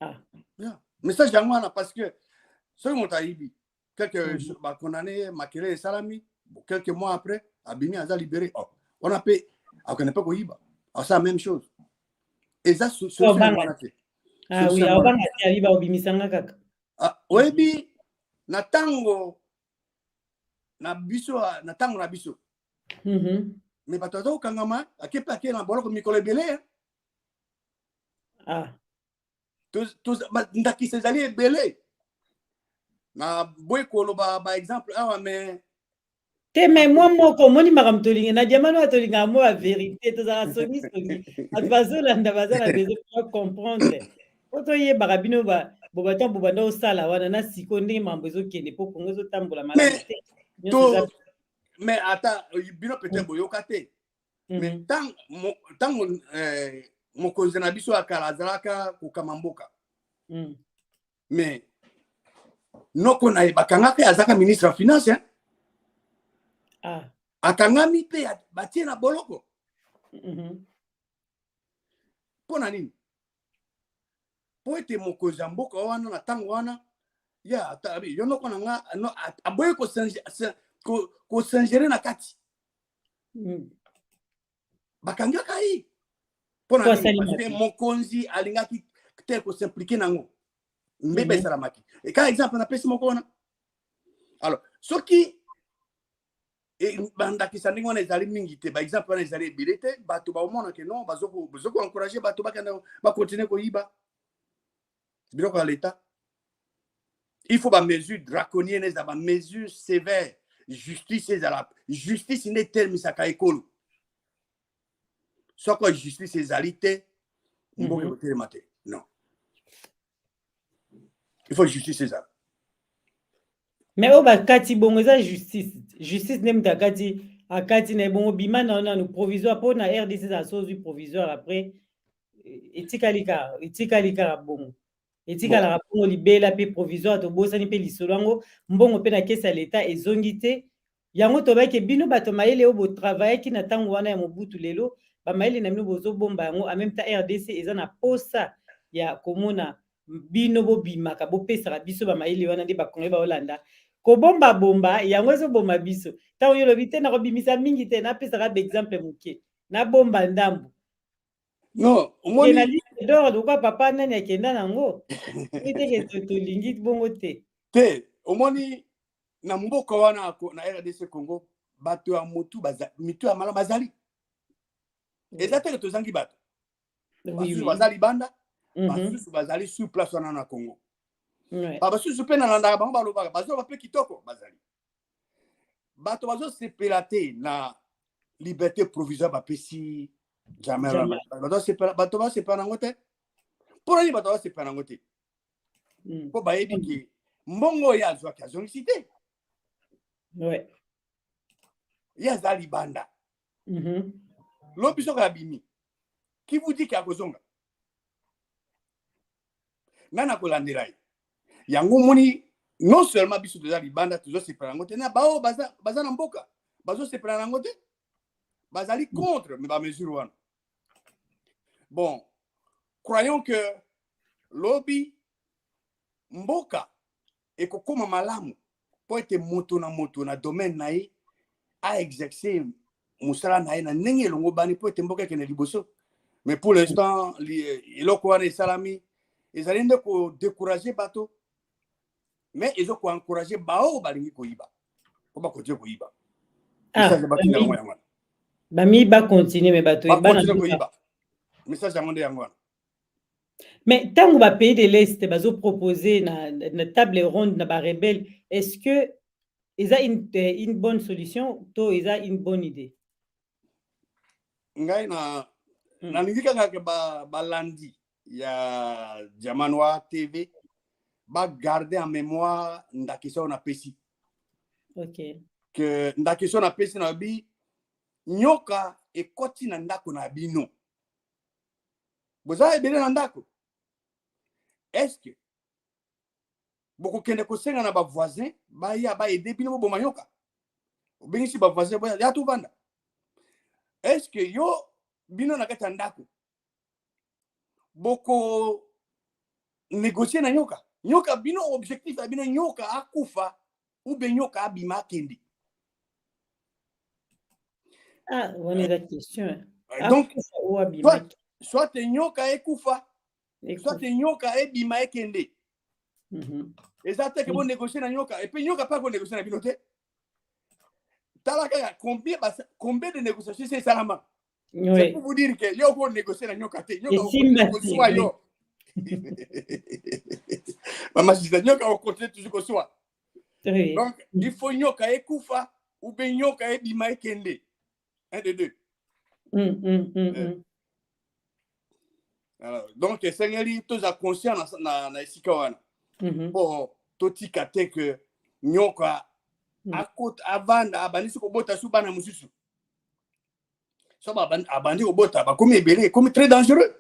Ah. Yeah. Message yango wana parce que soki moto ayibi quelque ba condamné makele salami Bon, quelques mois après, Abimi a libéré. Oh, on a payé. On connaît pas Koyiba. C'est la même chose. Et ça, c'est ah oui, alors banga aliba obimisanga kaka. Ah, oyebi na tango na biso na tango na biso. Mais bato kangama akepa ke na boloko mikolo ebele. Ah. Tous ndaki sezali ebele. Na boy koloba ba exemple awa mais te mais moi moko moni makamtolinga na diamano atolinga mo la vérité to za soni soni atbazola ndabazala besoin pour comprendre oto ye barabino ba bobata bobanda osala wana na siko ndenge mambo ezokende po kongo ezotambola malamu te mais ata bino peut-être boyoka te mais tant mokonzi na biso akala azalaka kokama mboka mais noko na bakangaka azaka ministre ya finance hein? Ah. Akangami pe batie na boloko pona nini po ete mokonzi ya mboka wana na ntango wana ya yo noko na nga aboye kosingere na kati bakangaka ye pona nini mokonzi alingaki te kosimplike nango mbeba esalamaki eka exemple napesi moko wana alors soki bandakisa ndenge wana ezali mingi te baexemple wana ezali ebele te bato baomona ke non bazokoencourage bato bakende bakontinue koyiba biloko ya leta il faut bamesure draconienne eza bamesure sévère justice ezala justice nde etelmisaka ekolo soko justice ezali te mboka ekotelema te non il faut justice ezala mais o bakati bongo eza justice nde mutu akati na bongo bima na nanu provisoire mpo na RDC za sozwi provisoire après etikali kaka bongo etikalaka bongo libela mpe provisoire tobosani mpe lisolo yango mbongo mpe na kesi ya leta ezongi te yango tobaki bino bato mayele oyo botravaillaki na ntango wana ya mobutu lelo bamayele na bino bozobomba yango en même temps RDC eza na posa ya komona bino bobimaka bopesaka biso bamayele wana nde bakonge baolanda kobomba bomba yango ezobomba biso ntango yo lobi te nakobimisa mingi te napesaka baexemple moke nabomba ndambo non omoni na liste d'or lokwa papa nani akenda nango iteke tolingi bongo te omoni na mboka wana na RDC Congo bato ya mitu ya malamu bazali eza teke tozangi bato basusu bazali banda basusu bazali sur place wana na Congo basusu mpe nalandaka bango balobaka bazoba mpe kitoko bazali bato bazosepela te na liberté provisoire bapesi jamais bato basepela nango te mpo nani bato basepela nango te mpo bayebi ke mbongo oyo azwaki azongisi te ye aza libanda lobi soko abimi ki vous dit ke akozonga nani akolandela ye yango moni non seulement biso toza libanda tozosepela nango te na bao baza na mboka bazosepela nango te bazali contre me bamesure wana bon croyons que lobi mboka ekokoma malamu po ete moto na domaine na ye a exercer mosala na ye na ndenge elongo bani po ete mboka ekende liboso mais pour l'instant eloko wana esalami ezali nde kodécourage bato mais ezokoencourage bao balingi koyiba po bakontinue koyiba bami bakontinue me bato koyiba message yango nde yango wana mais ntango bapays de l'est bazopropose na table ronde na barebelle est-ce que eza une bonne solution to eza une bonne idée ngai nalingi kaka balandi ya Diamanoir TV bagarder en mémoire ndakisa on apesi que ndakisa on apesi na bi nyoka ekoti na ndako na bino boza ebele na ndako est-ce que boko kende kosenga na ba voisin baya ba aider bino bo manyoka obengisi ba voisin boya ya tu vanda est-ce que yo bino na kata ndako boko négocier na nyoka bino objectif ya bino nyoka akufa ou bien nyoka abima kendi Ah, on est la question. Donc, Ou abimaki. soit nyoka ekufa, soit Écoute. nyoka ebima ekende. Et ça, c'est que vous négociez dans nyoka. Et puis nyoka pas vous négocier dans binote. Talaka, combien de négociations c'est salama? C'est pour vous dire que yo vous négocier dans nyoka te. Nyoka vous continue au yo. Maman, je dis nyoka vous continue toujours au soir. Donc, il faut nyoka ekufa ou bien nyoka ebima ekende. Un des deux. Alors, donc, c'est tous à conscient na esika wana. Bon, totika te que nyoka akot avanda abanisi kobota su bana mususu. So abandi kobota ba comme ebele comme très dangereux.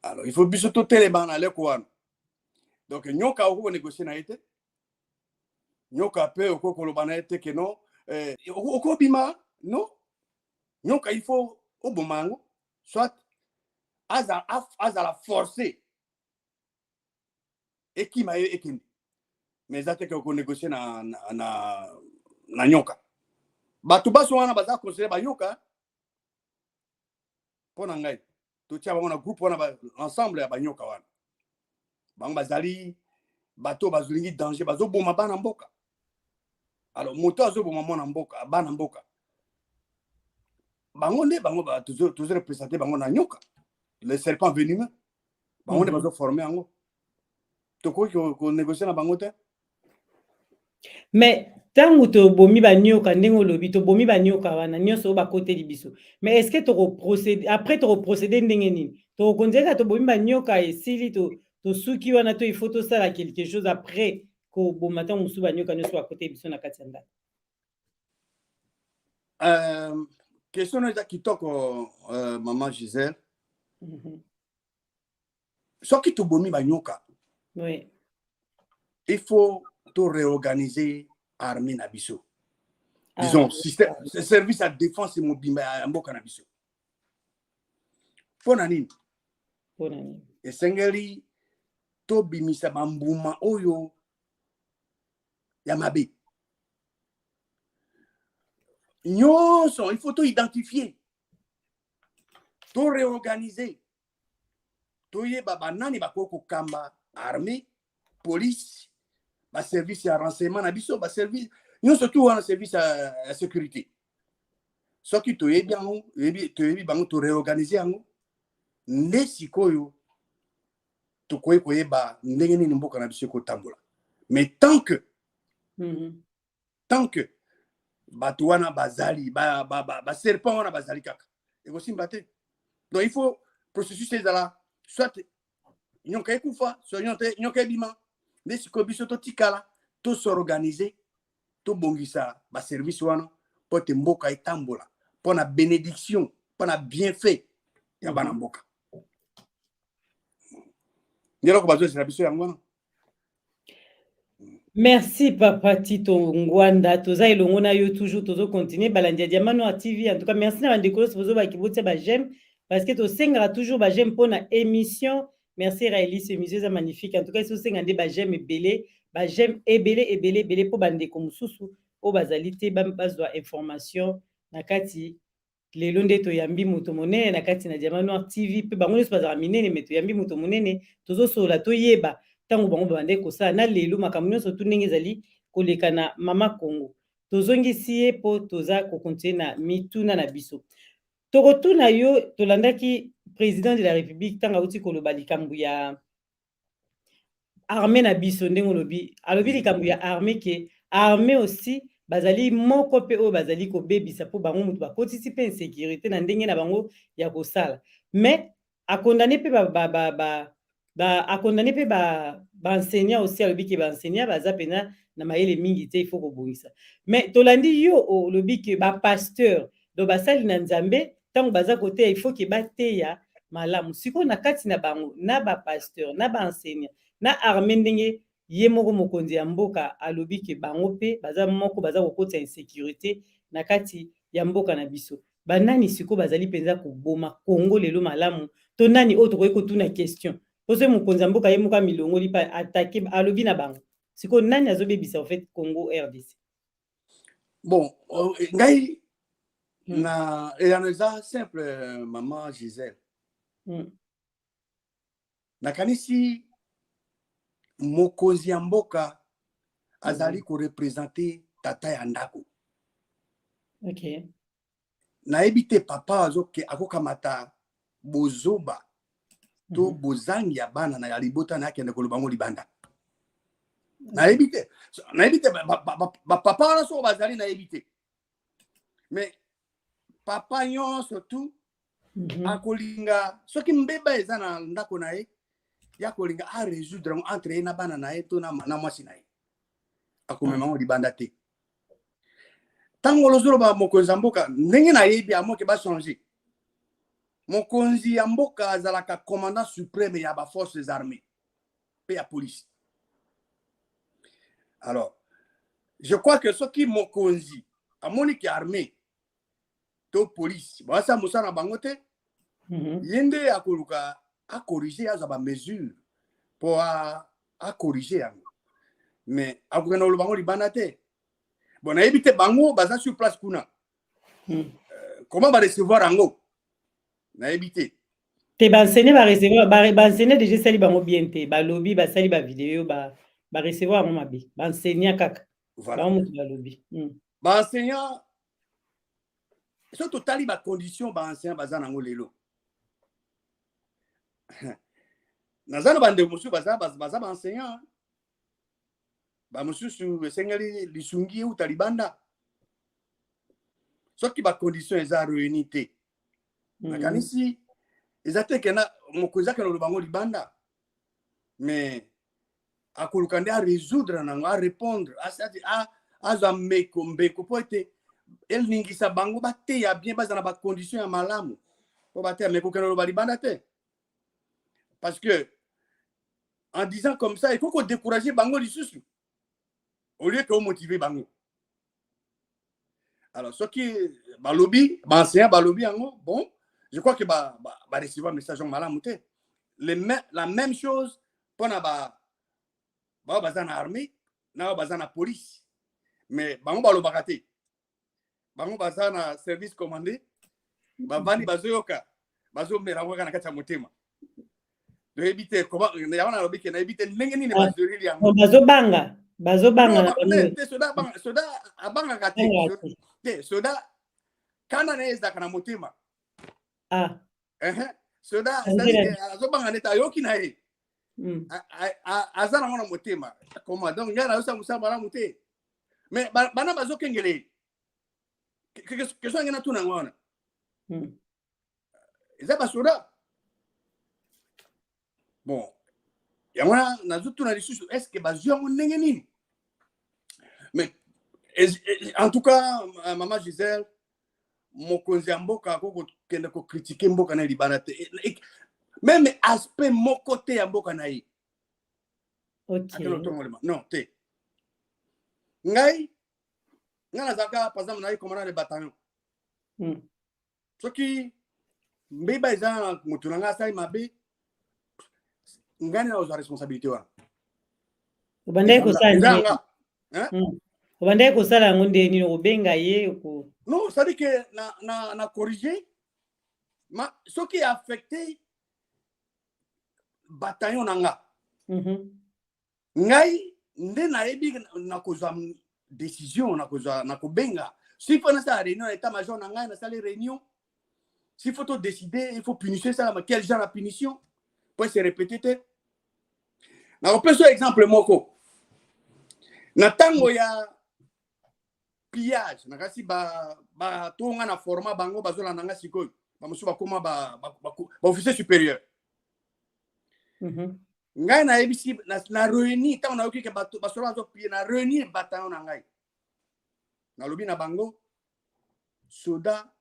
Alors, il faut biso to tele bana le ko. Donc nyoka oko négocier na été. Nyoka pe oko kolobana été que non oko bima non. Nyoka il faut obomango soit azala forcer et qui m'a ekindi. Mais ça que oko négocier na nyoka. Batu baso wana baza conseiller ba nyoka. Pona ngai. To tia ba na groupe wana ensemble ya ba nyoka wana. Bango bazali bato bazulingi danger bazo boma bana mboka. Alors moto azo boma mona mboka bana mboka. Bango nde bango ba toujours représenter bango na nyoka. Le serpent venimeux. Bango nde bazo former ango. To ko négocier na bango te. Mais tango to bomi ba nyoka ndengo lobi to bomi ba nyoka wana nyonso ba côté libiso. Mais est-ce que to procéder après to procéder ndenge nini? To konzeka to bomi ba nyoka esili to suki wana to il faut to sala quelque chose après ko bomata musu ba nyoka nyonso ba côté libiso na katenda. Question est kitoko maman Gisèle. So ki to bomi ba nyoka. Oui. Il faut to réorganiser armée na biso. Disons système service à défense et mobimba mboka na biso. Pona nini? Esengeli to bimisa bambuma oyo ya mabe. Nyonso, il faut to identifier. To réorganiser. To yeba banani bakoko kamba armée, police, ba service ya renseignement na biso, ba service nyonso tout wana service à sécurité. Soki to yebi yango, to yebi bango to réorganiser yango. Nde sikoyo to koyeba ndenge nini mboka na biso ko tambola. Mais tant que bato wana bazali ba serpent wana bazali kaka eko simba te. Donc il faut processus ezala soit nyoka ekufa soit nyoka ebima. Nde sikoyo biso to tikala to s'organiser to bongisa ba service wana po te mboka etambola po na bénédiction po na bienfait ya bana mboka. Merci papa Tito Ngwanda toza elongo na yo toujours tozo continuer balandi Diamanoir TV en tout cas merci na bandeko bozo ba kibotia ba j'aime parce que to sengara toujours ba j'aime pour na émission. Merci Raëli ce musée magnifique en tout cas so sengande ba j'aime ebele pour bandeko mususu o bazali te bazwa information na kati lelo nde toyambi moto monene na kati na Diamanoir TV pe bango nyonso bazala minene me toyambi moto monene tozosola toyeba tango bango bande kosala na lelo makambo nyonso tu ndenge ezali koleka na mama Congo tozongisi ye po toza kokontinue na mituna na biso tokotuna yo tolandaki président de la République tanga uti koloba likambo ya armée na biso ndenge olobi alobi likambo ya armée ke armée aussi bazali moko pe o bazali ko bebisa po bango mutu bakotisi pe insécurité na ndenge na bango ya kosala mais a condamné pe akondane pe enseignant aussi alobi ke enseignant baza pena na mayele mingi te il faut kobongisa mais tolandi yo olobi ke pasteur do basali na nzambe tango baza kote il faut ke bateya malamu siko na kati na bango na pasteur na enseignant na armée ndenge ye moko mokonzi ya mboka alobi ke bango pe baza moko baza kokota insécurité na kati ya mboka na biso banani siko bazali penza koboma Congo lelo malamu to nani autre ko ekotuna question pose mokonzi ya mboka ye moko milongo lipa attaquer alobi na bango siko nani azobebisa en fait Congo RDC Bon, ngai na elaneza simple maman Gisèle. Nakanisi mokonzi ya mboka azali ko représenter tata ya ndako. OK. Nayebi te papa azoke akokamata bozoba to bozangi ya bana na ya libota na akende koloba ngo libanda. Nayebi te papa wana so bazali nayebi te. Mais papa nyonso tu akolinga soki mbeba eza na ndako na ye ya kolinga a résoudre entre ye na bana na ye to na mwasi na ye akomema ngo libanda te. Tango lozoloba mokonzi ya mboka ndenge nayebi amoke bachanger mokonzi ya mboka azalaka commandant suprême ya ba forces armées pe ya police. Alors je crois que soki mokonzi amoni ki armée to police basa musana bango te yende akoluka a corriger aza ba mesure pour a corriger yango. Mais akokana lo bango libanda te. Bon, na évité bango baza sur place kuna. Comment va recevoir ango? Na évité. Te bansené ba recevoir ba bansené déjà sali bango bien te ba lobby ba sali ba vidéo ba recevoir mo mabe. Bansené kaka. Voilà. Ba mo ba lobby. Ba enseignant so totali ba condition ba enseignant baza nango lelo. Nazana bande musu baza ba enseignant. Ba mususu esengeli lisungi ou talibanda. Soki ba condition eza réuni te. Nakanisi ezate kena mokoza kena lobango libanda. Mais akolukande a résoudre nango a répondre a za meko mbeko poete el ningisa bango bate ya bien baza na ba condition ya malamu. Po bate meko kena loba libanda te. Parce que en disant comme ça il faut qu'on décourager bango lisusu. Au lieu que vous motivez bango. Alors, ce qui est lobby, enseignant lobby, bon, je crois que recevoir un message malamouté. La même chose pour la armée, la police. Mais bango lo bakate. Bango bazana service commandé. Bavani bazoyoka. Bazo merangoka na kati ya motema. De éviter comment na lobby que na éviter ndenge ni bazorili yango. Bazobanga. Bazobanga soda abanga kati te soda kana neza kana motema soda azobanga neta yoki na ye azana mona motema koma donc ngana usa musamba la muté mais bana bazokengele que so ngena tuna ngona eza basoda bon yamona nazutuna lisusu est-ce que baziongo ndenge nini. Mais en tout cas, maman Gisèle, mokonzi ya mboka ko kende ko critiquer mboka na libana te. Même aspect mon côté ya mboka na yi. OK. Non, te. Ngai ngana zaka par exemple na yi commandant de bataillon. Soki mbeba eza mutunanga sai mabe ngani na oza responsabilité wa. Ubande ko sanje. Obandai kosala yango ndeni obenga ye ko. Non, ça dit que na corriger ma ce qui a affecté bataillon nanga. Ngai nde na ebi na kozwa décision na kozwa na kobenga. Si faut na sa réunion état major nanga na sala réunion. S'il faut décider, il faut punir ça mais quel genre de punition pour se répéter. Na on peut ce exemple moko. Na tango ya pillage nakasi ba tonga na format bango bazola nanga sikoy ba musu ba koma ba officier supérieur ngai na ebisi na réunir tant na oki ke ba sola zo piller na réunir bataillon na ngai na lobi na bango soda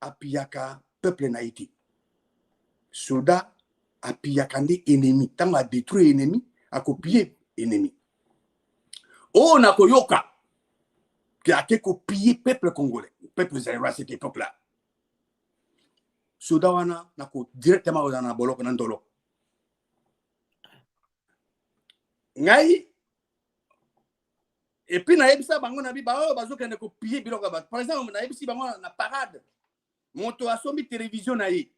apiyaka peuple na Haïti soda apiyaka ndi ennemi tant a détruire ennemi a copier ennemi on a koyoka qui a été copié peuple congolais, peuple zaïrois à cette époque-là. Soudawana n'a pas directement dans la bolok dans dolo. Ngai et puis na yebisa bango na bi ba bazokende ko piller biloko ba par exemple na yebisi bango na parade moto asombi télévision na ye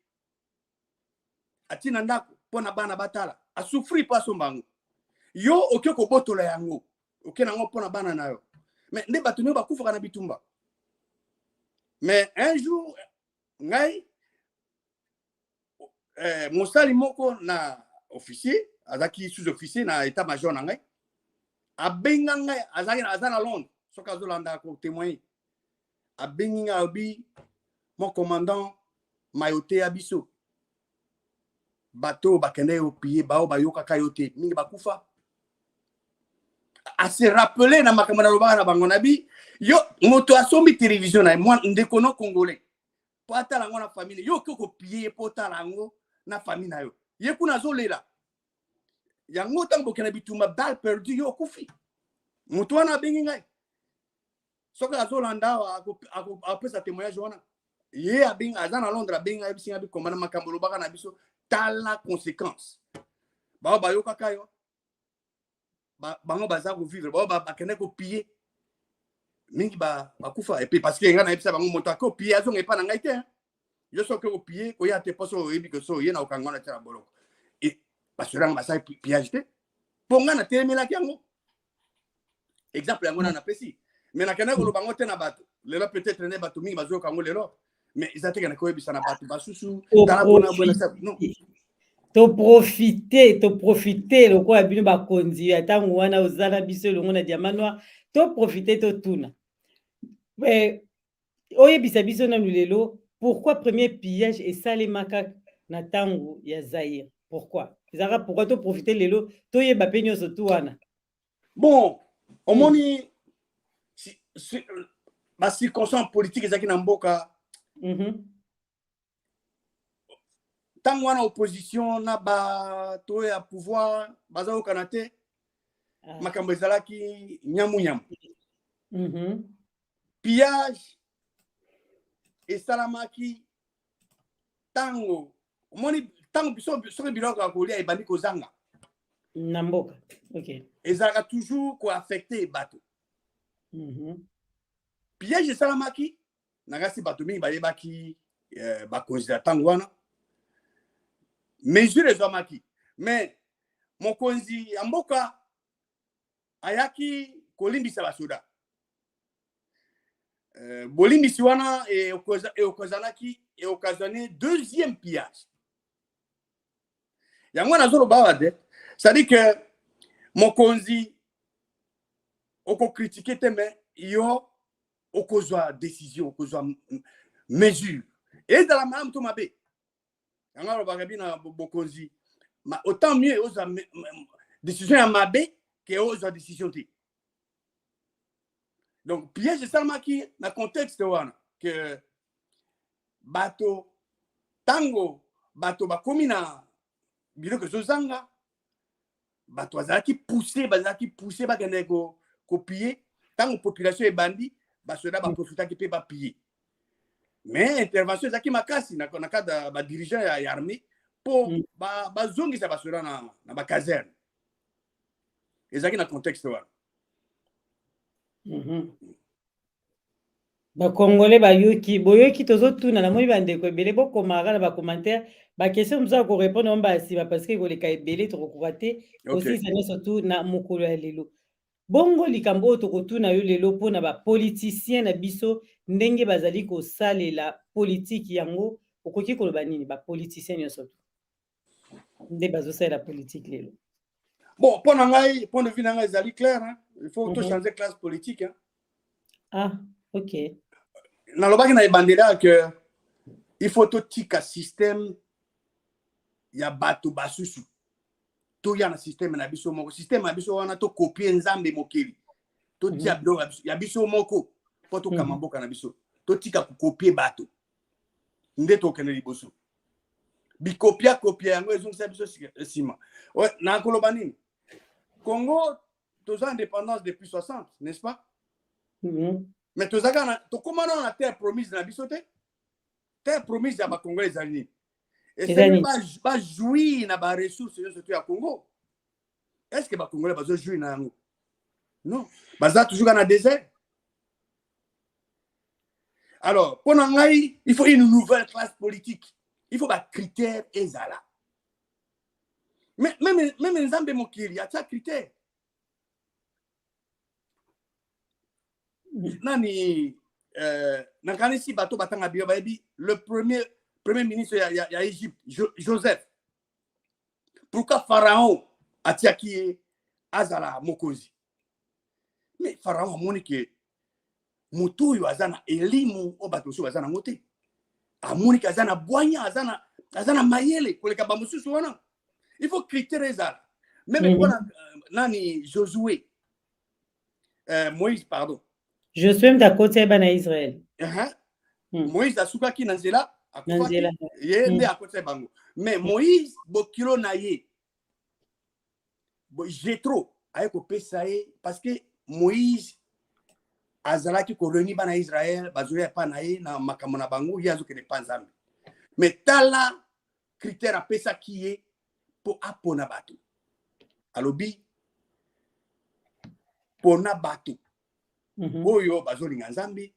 atina ndako pona bana batala asufri pa sombango yo oke ko botola yango oke nango pona bana na yo mais nde bato ne bakufa na bitumba mais un jour ngai mosali moko na officier azaki sous-officier na état-major na ngai abenga ngai azana Londres soka zolanda ko témoigner abenga obi mon commandant mayote abiso bateau bakende au pied bao bayoka kayote mingi bakufa a se rappeler na makambo na lobaka na bango na bi yo moto asombi télévision na moi ndeko no congolais po atala ngo na famille yo ko pied po tala ngo na famille na yo ye kuna zolela yango tango kena bituma balle perdu yo kufi moto wana bengi ngai soka azolanda apesa témoignage wana ye abing azana Londres abinga ebisinga bikomana makambo lobaka na biso tala conséquence ba yo kakayo bango baza ko vivre ba kene ko piller mingi bakufa et puis parce que ngana ebisa bango moto ko piller azonga epa na ngai te yo soka ko piller ko ya te poso ebi que so ye na okangona tela boloko et basuranga basa pillage te ponga na telemela yango exemple yango na pesi mais na kene ko bango te na bato lelo peut-être ne bato mingi bazo kango lelo mais ils attaquent na ko ebisa na bato basusu tala bona bona non to profiter loko ya bino bakonzi atango wana ozala biso longo na diamant noir to profiter to tuna oyebisa biso na lelo pourquoi premier pillage esalemaka na tango ya Zaïre pourquoi to profiter lelo to yeba pe nyonso tu wana bon omoni ma circonstance politique ezaki na mboka tant wana opposition na bato ya pouvoir baza okana te makambo ezalaki nyamu pillage esalamaki tango omoni tango biso soki biloko ya kolia ebandi kozanga na mboka ok ezalaka toujours ko affecter bato pillage esalamaki nakasi bato mingi bayebaki bakonzi ya tango wana mesure ezwamaki mais mokonzi ya mboka ayaki kolimbisa basoda bolimbisi wana eokazane deuxième pillage yango nazoloba awa te c'est-à-dire que mokonzi okocritique te mais yo okozwa décision okozwa mesure ezala malamu to mabe yango alobaka bina bokonzi autant mieux ozwa décision ya mabe ke ozwa décision te donc piège esalamaki na contexte wana ke bato tango bato bakomi na biloko ezozanga bato bazalaki poussé bakende kopie tango population ebandi basoda baprofitaki mpe bapie mais intervention ezalaki makasi na cadre badirigeant ya armée mpo bazongisa basoda na bakaserne ezalaki na contexte wana bakongole boyoki tozotuna namoni bandeko ebele bokomaka na bacommentaire bakestion mosusu akorépondre mo basima parce que ekoleka ebele tokokoka te osisa nyonso tu na mokolo ya lelo bongo likambo oyo tokotuna yo lelo mpona bapoliticien na biso ndenge bazali kosalela politiki yango okoki koloba nini bapoliticien nyonso tu nde bazosalela politiki lelo bon mpona ngai point de vue na ngai ezali clair il faut to changer classe politique ah ok nalobaki na ebandela que il faut totika système ya bato basusu toya na système na biso moko système ya biso wana tokopie nzambe mokeli totia biloko ya biso moko mpo tokama mboka na biso totika kokopie bato nde tokende liboso bikopia yango ezongisa biso nsima nakoloba nini Congo toza indépendance depuis 60 n'est-ce pas mais tokóma na terre promise na biso te terre promise ya bakongolais ezali nini esali bajouir na baressource nyonso to ya Congo est-ce que bakongolais bazojouir na yango Non. Baza toujours dans le désert. Alors, pour Nangaï, il faut une nouvelle classe politique. Il faut des critères et ça là. Mais même les Zambé Mokiri, il y a des critères. Nani, Nanganisi Bato Batanga Biobabi, le premier ministre il y a Égypte, Joseph. Pourquoi Pharaon a tiaki Azala Mokozi? Mais Pharaon a moni que mutu yo azana elimu o bato so azana mote. A moni que azana boanya azana mayele koleka ba mususu wana. Il faut critères ça. Même pour nani Josué Moïse pardon. Josué mtakoti bana Israël. Moïse asuka ki nanzela akufaki yende akote bango. Mais Moïse bokilo na ye. Jétro ayeko pesa ye parce que Moïse azalaki ko reni bana Israël bazoya pa na ye na makambo na bango yazo ke ne panzambe. Mais tala critère a pesa ki ye pour apona bato. Alobi pona bato. Oyo bazolinga nzambe.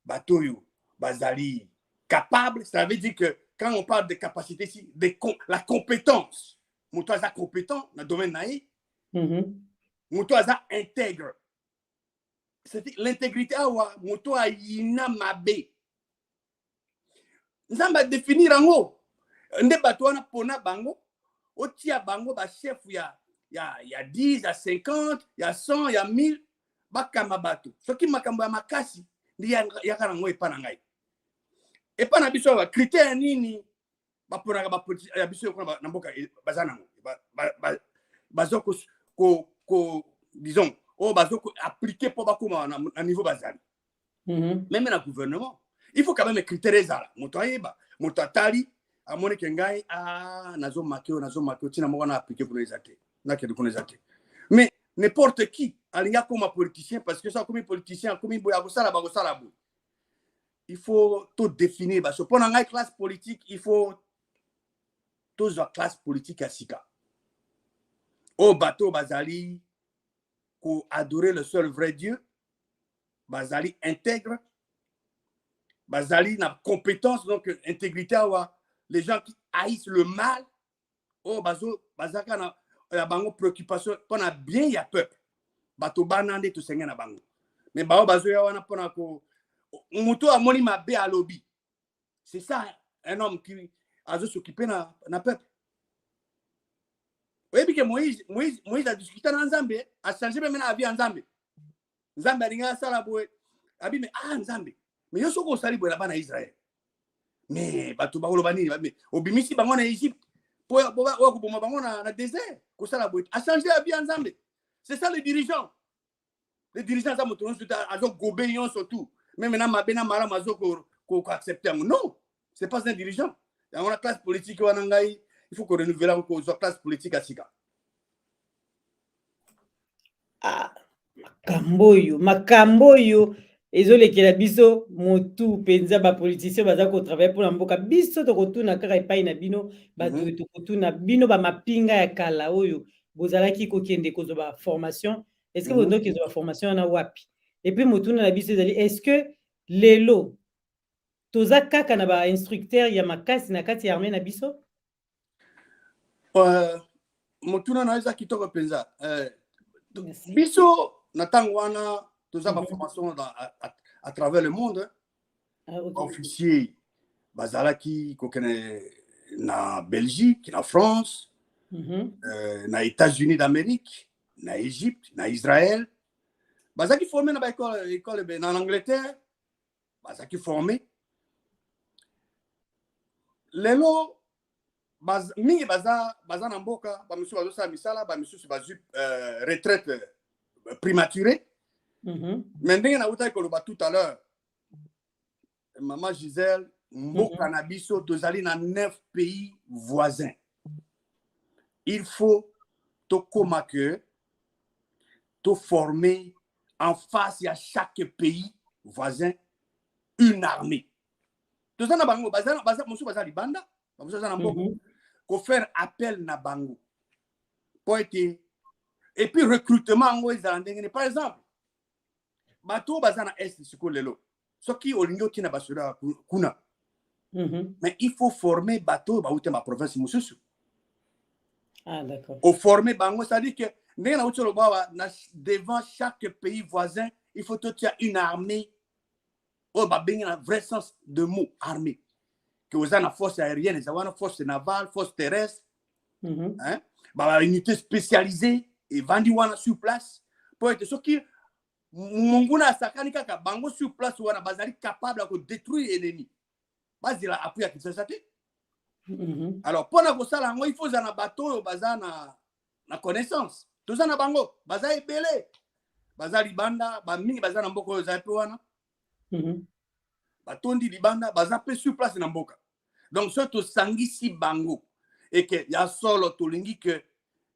Bato yo bazali capable, ça veut dire que quand on parle de capacité ici, la compétence, moto aza compétent dans le domaine naïe, moto aza intègre. C'est l'intégrité awa moto ayina mabe. Nzamba définir ango. Nde bato wana pona bango, otia bango ba chef ya 10, ya 50, ya 100, ya 1000 bakama bato. Soki makambo ya makasi ndi ya kana ngo epana ngai. Epana biso ba critère nini bapona ba ya biso ko na mboka bazana ngo. Bazoko ko disons bazoko appliquer pour bakoma na niveau bazali. Même na gouvernement, il faut quand même critères ça. Moto ayeba, moto atali amone kengai nazo makeo tina mo na appliquer pour les athées. Na ke pour les athées. Mais n'importe qui alinga comme un politicien parce que ça comme un politicien comme boya ko sala ba ko sala bo. Il faut tout définir parce que pendant une classe politique, il faut tous la classe politique à sika. Au bateau bazali pour adorer le seul vrai Dieu, bazali intègre, bazali na compétence donc intégrité wa les gens qui haïssent le mal, bazaka na la bango préoccupation pendant bien il y a peuple. Bato banande to senga na bango. Mais bazo ya wana pona ko muto amoni mabe à lobby. C'est ça un homme qui a s'occuper na peuple. Oui, parce que Moïse a discuté dans Nzambe, a changé même la vie en Nzambe. Nzambe a dit ça la boue. Abi mais Nzambe. Mais yo soko sali boue là-bas en Israël. Mais bato ba olobani mais obimisi bango na Égypte. Pour ko boma bango na désert, ko sala boue. A changé la vie en Nzambe. C'est ça les dirigeants. Les dirigeants ça moto azo gobé yon surtout. Mais maintenant mabena mala mazo ko accepter. Non, c'est pas un dirigeant. Il y a une classe politique wana ngai. Il faut qu'on renouvelle encore la classe politique à Sika. Makamboyo ezolekela biso motu penza ba politicien baza ko travailler pour mboka biso to kotuna kaka epai na bino bato to kotuna bino ba mapinga ya kala oyo bozalaki ko kende ko ba formation est-ce que vous donc ils ont formation na wapi et puis motuna na biso ezali est-ce que lelo toza kaka na ba instructeur ya makasi na kati ya armée na biso motuna na eza kitoko penza biso na tango wana toza ba formation à travers le monde officier bazalaki kokene na Belgique na France na États-Unis d'Amérique na Égypte na Israël bazalaki formé na ba école na Angleterre bazalaki formé lelo mingi baza na mboka ba monsieur bazo sa misala ba monsieur bazu retraite prématurée mais ndenge na uta ko loba tout à l'heure maman Gisèle mboka na biso tozali na 9 pays voisins il faut to koma que to former en face à chaque pays voisin une armée tozana bango baza monsieur baza libanda baza na mboka ko faire appel na bango pour être Et puis recrutement ngo ezala ndenge par exemple bato bazana est siko lelo soki olingo tina basura kuna mais il faut former bato ba uta ma province mususu. Ah d'accord. Au former bango ça dit que ndenge na utolo bawa devant chaque pays voisin il faut que tu aies une armée oh ba bengi na vrai sens de mot armée que vous avez la force aérienne, vous avez la force navale, force terrestre, hein, bah unité spécialisée et vendu sur place pour être sûr que monguna sakani kaka bango sur place wana bazali capable de détruire l'ennemi. Basi la appui à qui ça té. Alors pour na sala ngo il faut za na bateau bazana na connaissance. Tout ça na bango bazali belé. Bazali banda ba mingi bazana mboko za pe wana. Batondi libanda bazape sur place na mboka. Donc ce to sangisi bango et que ya solo to lingi que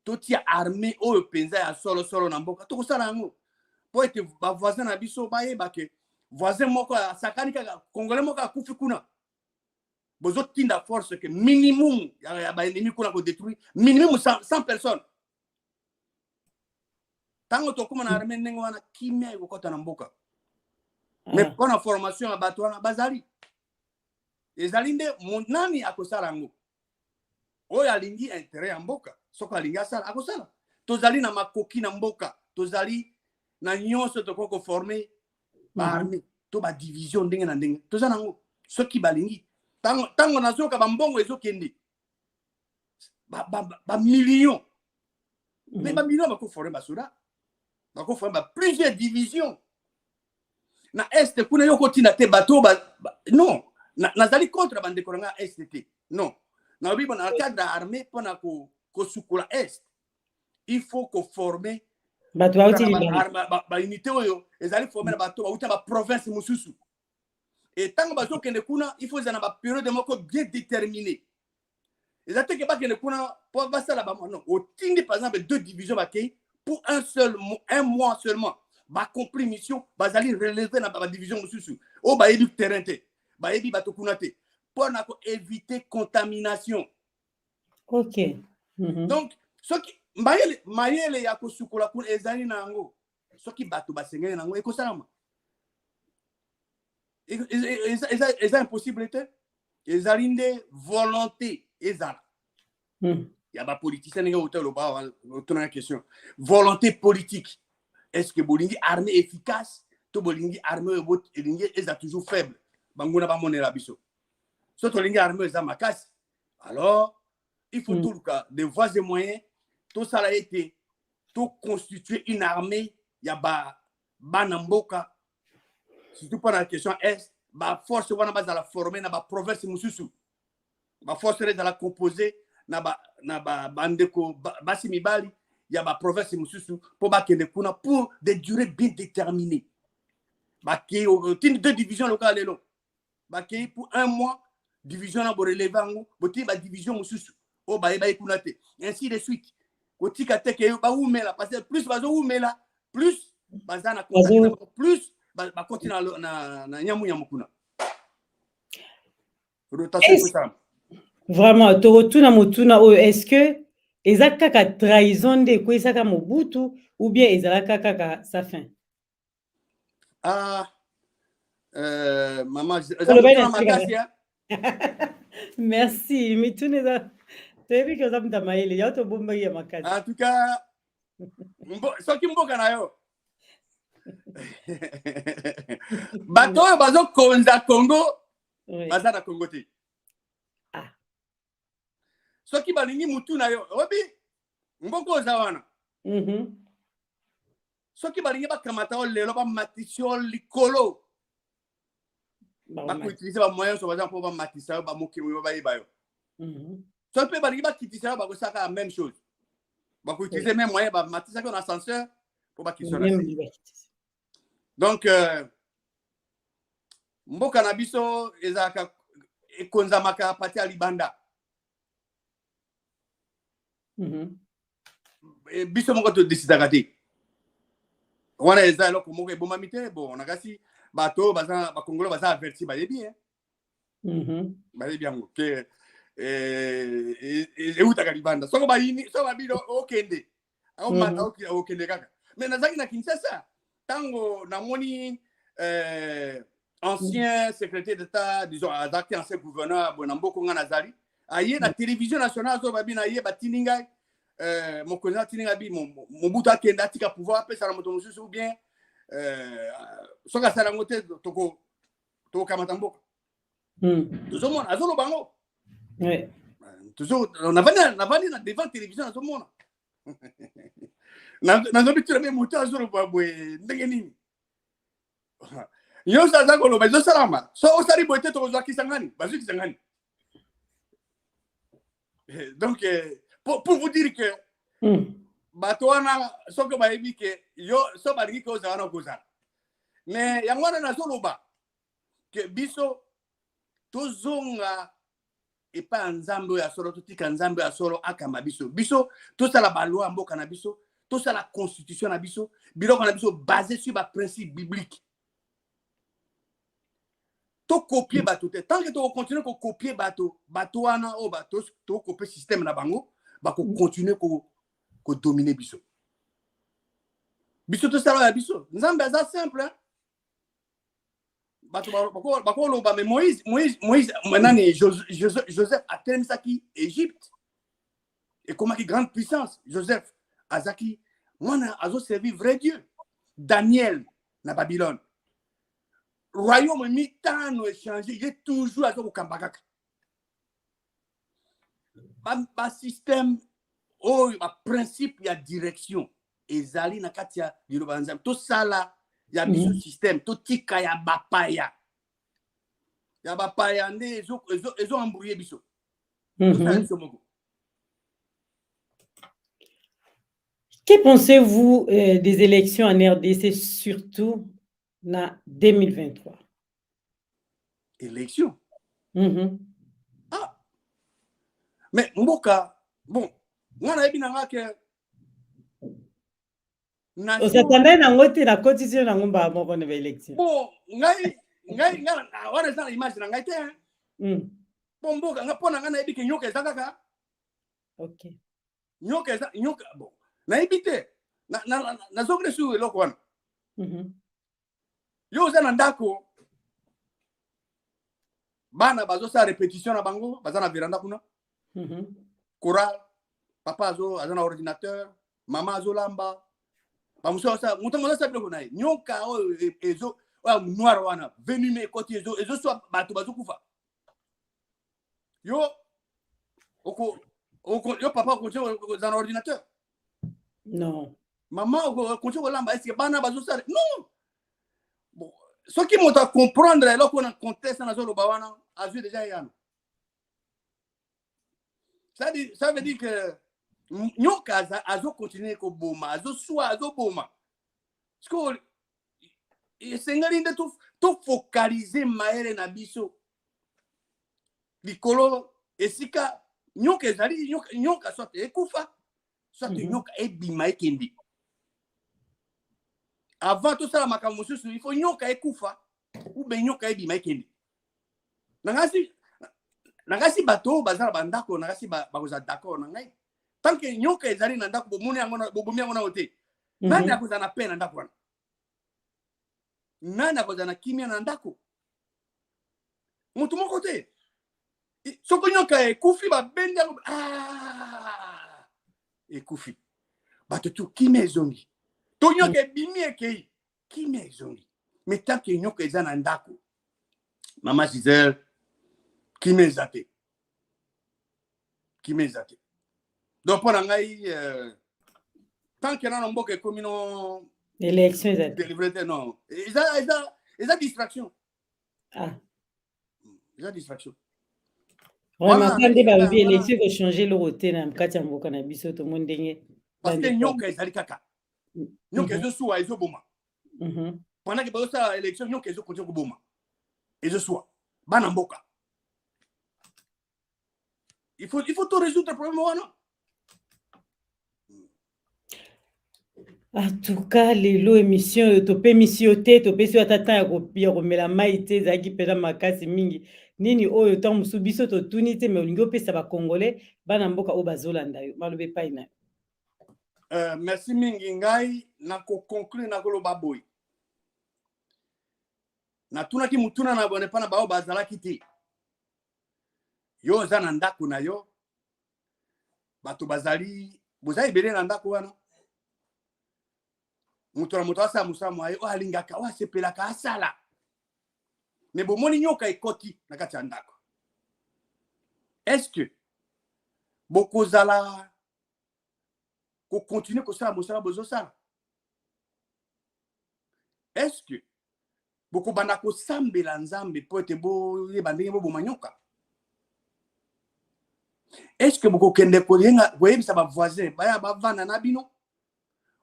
to tia armée o penza ya solo na mboka to kosala ngo po ete ba voisin na biso ba yeba que voisin moko sakani ka congolais moko akufi kuna bozo tinda force que minimum ya ba ennemi kuna ko détruire minimum 100 personnes tango to kuma na armée nengo wana kimia iko kota na mboka. Mais pour la formation à Batouana Bazali. Les alinde monani akosala ngo. Oya lingi intérêt en mboka. Soka linga sala akosala. Tozali na makoki na mboka. Tozali na nyonso to koko former ba armée. To ba division ndenge na ndenge. Tozana ngo. Soki balingi. Tango na soka ba mbongo ezo kende. Ba millions. Mais ba millions ba ko former ba soda. Ba ko former ba plusieurs divisions. Na est kuna yoko tina te bateau non nazali contre bande koranga STT non na bibo na cadre armée pona ko sukula est il faut ko former bateau ba unité oyo ezali former bateau ba uta ba province mususu et tango bateau kende kuna il faut zana ba période moko bien déterminée ezate ke ba kende kuna pour basala ba non au tindi par exemple 2 divisions ba kei pour un mois seulement ba compris mission bazali relever na ba division mususu o ba yebi terrain te ba yebi bato kuna te pour na ko éviter contamination. OK. Donc soki mayele ya ko sukula kuna ezali nango soki bato basengeli nango e ko salama eza impossible te ezali nde volonté ezala ya ba politicien nga hotel lo ba la question volonté politique. Est-ce que Bolingi armée efficace, to Bolingi armée est toujours faible? Banguna ba monela biso. So to Bolingi armée est makas. Alors, il faut tout le cas de voies et moyens, tout ça a été tout constituer une armée, ya ba banamboka. Surtout pour la question est, ba force wana ba la former na ba province mususu. Ba force est la composer na ba bandeko basi mibali. Il y a ma province mususu pour pour des durées bien déterminées. Baki au 2 divisions locales long. Baki pour 1 mois division na relever ngo boti ba division mususu o ba kunate ainsi de suite. Koti kateke ba umela parce que plus bazo umela plus bazana contact plus ba continue na nyamu kuna. Rotation ça. Vraiment to retourna motuna o est-ce que eza kaka trahison de ko eza ka Mobutu ou bien eza kaka sa fin? Maman merci mais tu n'es pas tu que ça me maïle ya to bomba ya makasi. En tout cas soki mboka na yo bato bazo konza Congo baza na Congo te. Soki balingi mutu na yo obi mboko za wana soki balingi bakamata o lelo ba matisio likolo ba ko utiliser ba moyens so ba pour ba matisa ba mokimi ba iba yo so pe balingi ba kitisa ba ko saka la même chose ba ko utiliser même moyen ba matisa ko na ascenseur pour ba kitisa. Donc mboka na biso ezaka ekonza maka pati ya libanda. Biso moko to décidaka te wana eza eloko moko ebomami te bon nakasi bato baza bakongolo baza averti bayebi bayebi yango ke eutaka libanda soko bayini so babino okende okende kaka mais nazalaki na Kinshasa tango namoni ancien secrétaire d'état disons azalaki ancien gouverneur bona mboko nga nazali aye na télévision nationale azo babi na ye batindi ngai mokonzi atindi ngai bi mobutu akende atika pouvoir apesa na moto mosusu ou bien soki asala yango te tokokamata mboka tozomona azoloba ngo navandi na devant télévision nazomona nazobi tuna me moto azoloba boye ndenge nini nyonso aza koloba ezosalama so osali boye te tokozwakisa ngani bazwikisa ngani donc pour vous dire que bato wana soki bayebi ke yo so balingi ke ozala wana okozala mais yango wana nazoloba ke biso tozonga epa ya nzambe oyo ya solo totika nzambe ya solo akamba biso tosala baloi ya mboka na biso tosala constitution na biso biloko na biso basé sur baprincipe biblique tokopier bato te tant que tokocontinue kokopier bato wana oyo tokopie système na bango bakocontinue kodomine biso tosala ya biso nzambe aza simple bato bakoloba mais Moïse nani Joseph atelemisaki Égypte ekomaki grande puissance Joseph azaki mwana azoservi vrai Dieu Daniel na Babylone royaume mitano échangé il est toujours azo kokamba kaka ba système principe ya direction ezali na kati ya liloba nzambe tosala ya biso système totika ya bapaya nde ezo embrouiller biso tosala biso moko. Que pensez-vous des élections en RDC, surtout en 2023? Élections mais mboka, bon, moi na yebi nanga ke osatanda na ngote na constitution na ngomba moko na élection. Bon, ngai wana sana image na ngai te. Bon mboka nga pona nga na yebi ke nyoka ezakaka. OK. Nyoka bon. Na yebi te. Na zokre su eloko wana. Yo za na ndako. Bana bazo sa répétition na bango, baza na veranda kuna. Choral, papa aza na ordinateur, mama azo lamba. Bamuso sa mutango sa bilo kuna. Nyoka ezo noir wana, venime koti ezo so bato bazo kufa. Yo papa continue dans l'ordinateur. Non. Maman continue ko lamba, est-ce que bana bazo sa non. Bon, ce qui monta comprendre là qu'on a conteste na zolo bawana, a vu déjà yano. Ça veut dire que nyoka azo continuer ko boma, azo boma. Parce que esengeli nde to focaliser maere na biso likolo esika nyoka ezali nyoka soit ekufa soit nyoka ebima ekendi. Avant tout ça makambo mosusu il faut nyoka ekufa ou ben nyoka ebima ekendi. Nangasi bato bazala bandako nangasi bakoza d'accord na ngai. Tant que nyoka ezali na ndako bomoni yango bobomi yango na ote. Nani akoza na pe na ndako wana? Nani akoza na kimia na ndako? Mutu moko te. Soko nyoka ekufi babendi yango ekufi. Bato tu kimia ezongi. To nyoka ebimi ekei. Kimia ezongi. Mais tant que nyoka eza na ndako. Mama Gisèle kimia ezate. Kimia ezate. Donc pour ngai tant que na mboka ekomi no élection ezate. Délivré non. Eza distraction. Eza distraction. Vraiment quand des ba bi élection ko changer le roté na mkati ya mboka na biso to mondenge. Parce que nyoka ezali kaka. Nyoka ezo suwa ezo boma. Pendant que baosa élection nyoka ezo continue ko boma. Ezo suwa. Bana mboka. Il faut tout résoudre le problème wana. En tout cas, lelo émission topé missioté topé sur tata ya kopia komela maite zaki pela makasi mingi nini oyo tamu subiso to tunité mais olingo pesa ba congolais bana mboka o bazolanda yo malobe pa ina. merci mingi ngai na ko conclure na ko loba boy na tunaki mutuna na bone pana bao bazalaki te yo za na ndako na yo bato bazali bozali ebele na ndako wana mutu na moto asala mosala aye oyo alingaka oyo asepelaka asala me bomoni nyoka ekoti na kati ya ndako est-ce que bokozala kokontinue kosala mosala bozosala est-ce que bokobanda kosambela nzambe po ete boyeba ndenge boboma nyoka est-ce que bokokende koyebisa bavoisin baya bavanda na bino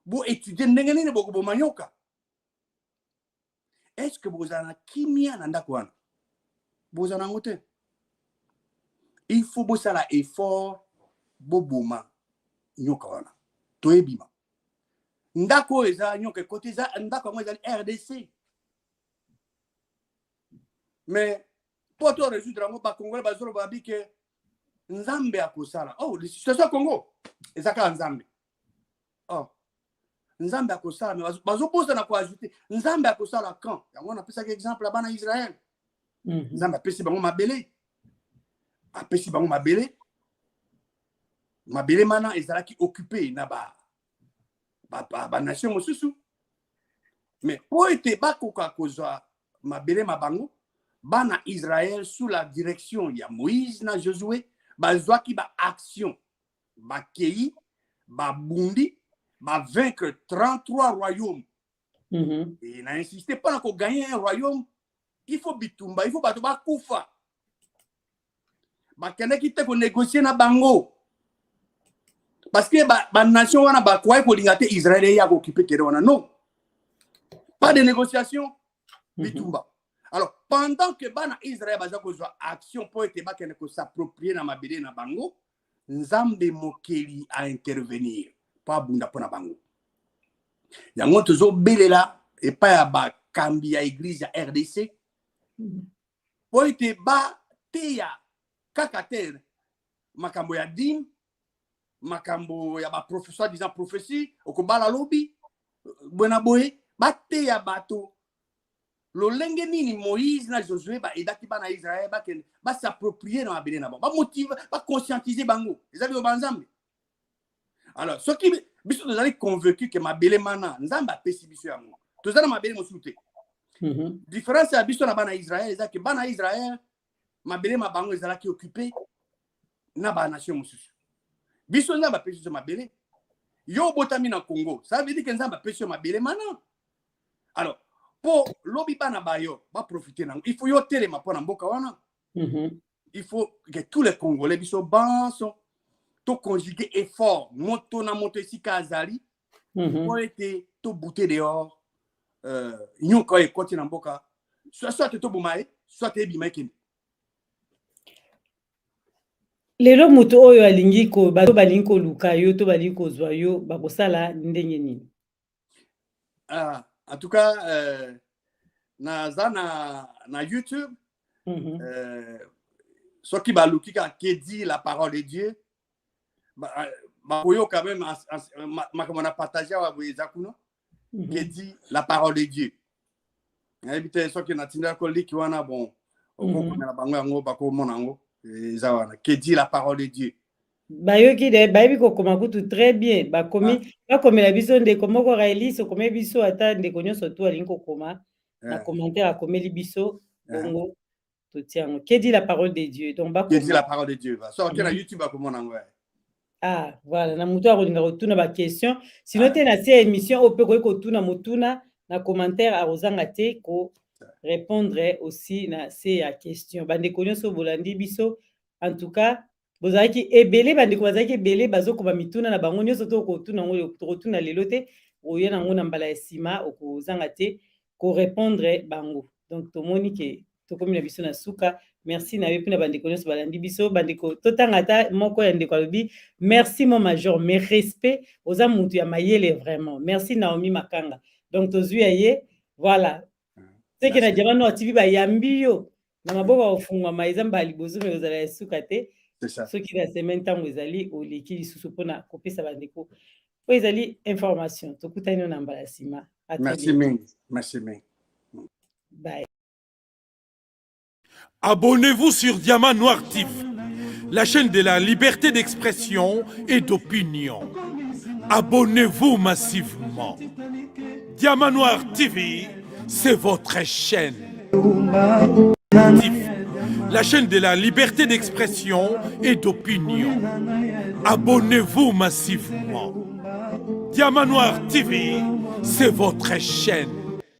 bo étudier ndenge nini bokoboma nyoka est-ce que bokozala na kimia na ndako wana bozala nango te il faut bosala effort boboma nyoka wana toyebima ndako eza nyoka ekoti eza ndako yango ezali RDC mais po to résoudre yango bakongole bazoloba babi ke nzambe akosala oh situation Congo ezaka nzambe oh nzambe akosala mais bazoposa na koajouter nzambe akosala quand yango on apesa exemple là bana Israël nzambe apesi bango mabele mabele mana ezalaki occupé na ba nation mosusu mais po ete bakoka kozwa mabele mabango bana Israël sous la direction ya Moïse na Josué bazwaki ba action bakei babundi ba vaincre 33 royaumes et na insisté pas na gagner un royaume il faut bitumba il faut bato bakufa bakendeki te ko négocier na bango parce que ba nation wana ba kwa ko linga te Israël ya ko occuper terrain wana non pas de négociation bitumba alors pendant que bana Israël baza ko zo action pour ete bakende ko s'approprier na mabele na bango nzambe mokeli a intervenir pas bunda pona bango yango tozo belela et pas ya ba kambi ya église ya RDC pour ete ba teya kakater makambo ya dim makambo ya ba professeur disant prophétie okobala lobi bona boye bate ya bato lolenge nini Moïse na Josué ba edaki bana Israël ba s'approprier na mabele na ba motive ba conscientiser bango ezali banzambe alors ce qui biso tozali convaincu que mabele mana nzamba apesi biso yango tozana mabele mosute différence ya biso na bana Israël ezaki bana Israël mabele mabango ezalaki occupé na ba nation mosusu biso nzamba apesi biso mabele yo botami na Congo ça veut dire que nzamba apesi biso mabele mana alors pour lobi bana bayo ba profiter nango il faut yo telema pona mboka wana il faut que tous les Congolais biso banso to conjuguer effort moto na moto esika azali pour être to bouter dehors nyoka ekoti na mboka soit to bumae soit ebima ekende lelo moto oyo alingi ko bato balingi ko luka yo to balingi ko zwa yo bakosala ndenge nini en tout cas na YouTube ce qui va luki qui dit la parole de Dieu yo quand même on a partagé avec Zakuno qui dit la parole de Dieu éviter ce qui na tinda ko liki wana bon okokona bango yango bakomona ngo zawana qui dit la parole de Dieu bayoki de bayebi kokoma kutu très bien bakomi bakomela biso ndeko moko Raelis okome biso ata ndeko nyonso to alingi kokoma na commentaire akomeli biso bongo totiango qui dit la parole de Dieu donc qui dit la parole de Dieu va sortir na YouTube bakomona ngo voilà na mutu akolinga kotuna ba question sinon te na se émission ope ko kotuna mutuna na commentaire arozanga te ko répondre aussi na se ya question bandeko nyonso bolandi biso en tout cas bozaki ebele bandeko bazaki ebele bazokoma mituna na bango nyonso to kotuna ngo kotuna lelo te oyo nango na mbala ya sima okozanga te ko répondre bango donc tomoni ke tokomi na biso na suka merci na yepi na bandeko nyonso balandi biso bandeko totanga ta moko ya ndeko alobi merci mon major mes respect oza mutu ya mayele vraiment merci Naomi Makanga donc tozwi ye voilà c'est que na jamano TV ba yambi yo na maboko ofungwa maizamba libozo me ozala ya suka te c'est ça ce qui la semaine tango ezali oleki lisusu pona kopesa bandeko oyo ezali information tokutani na mbala nsima. À très Merci bientôt. mingi. Merci mingi. Bye. Abonnez-vous sur Diamant Noir TV, la chaîne de la liberté d'expression et d'opinion. Abonnez-vous massivement. Diamant Noir TV, c'est votre chaîne. La chaîne de la liberté d'expression et d'opinion. Abonnez-vous massivement. Diamant Noir TV, c'est votre chaîne.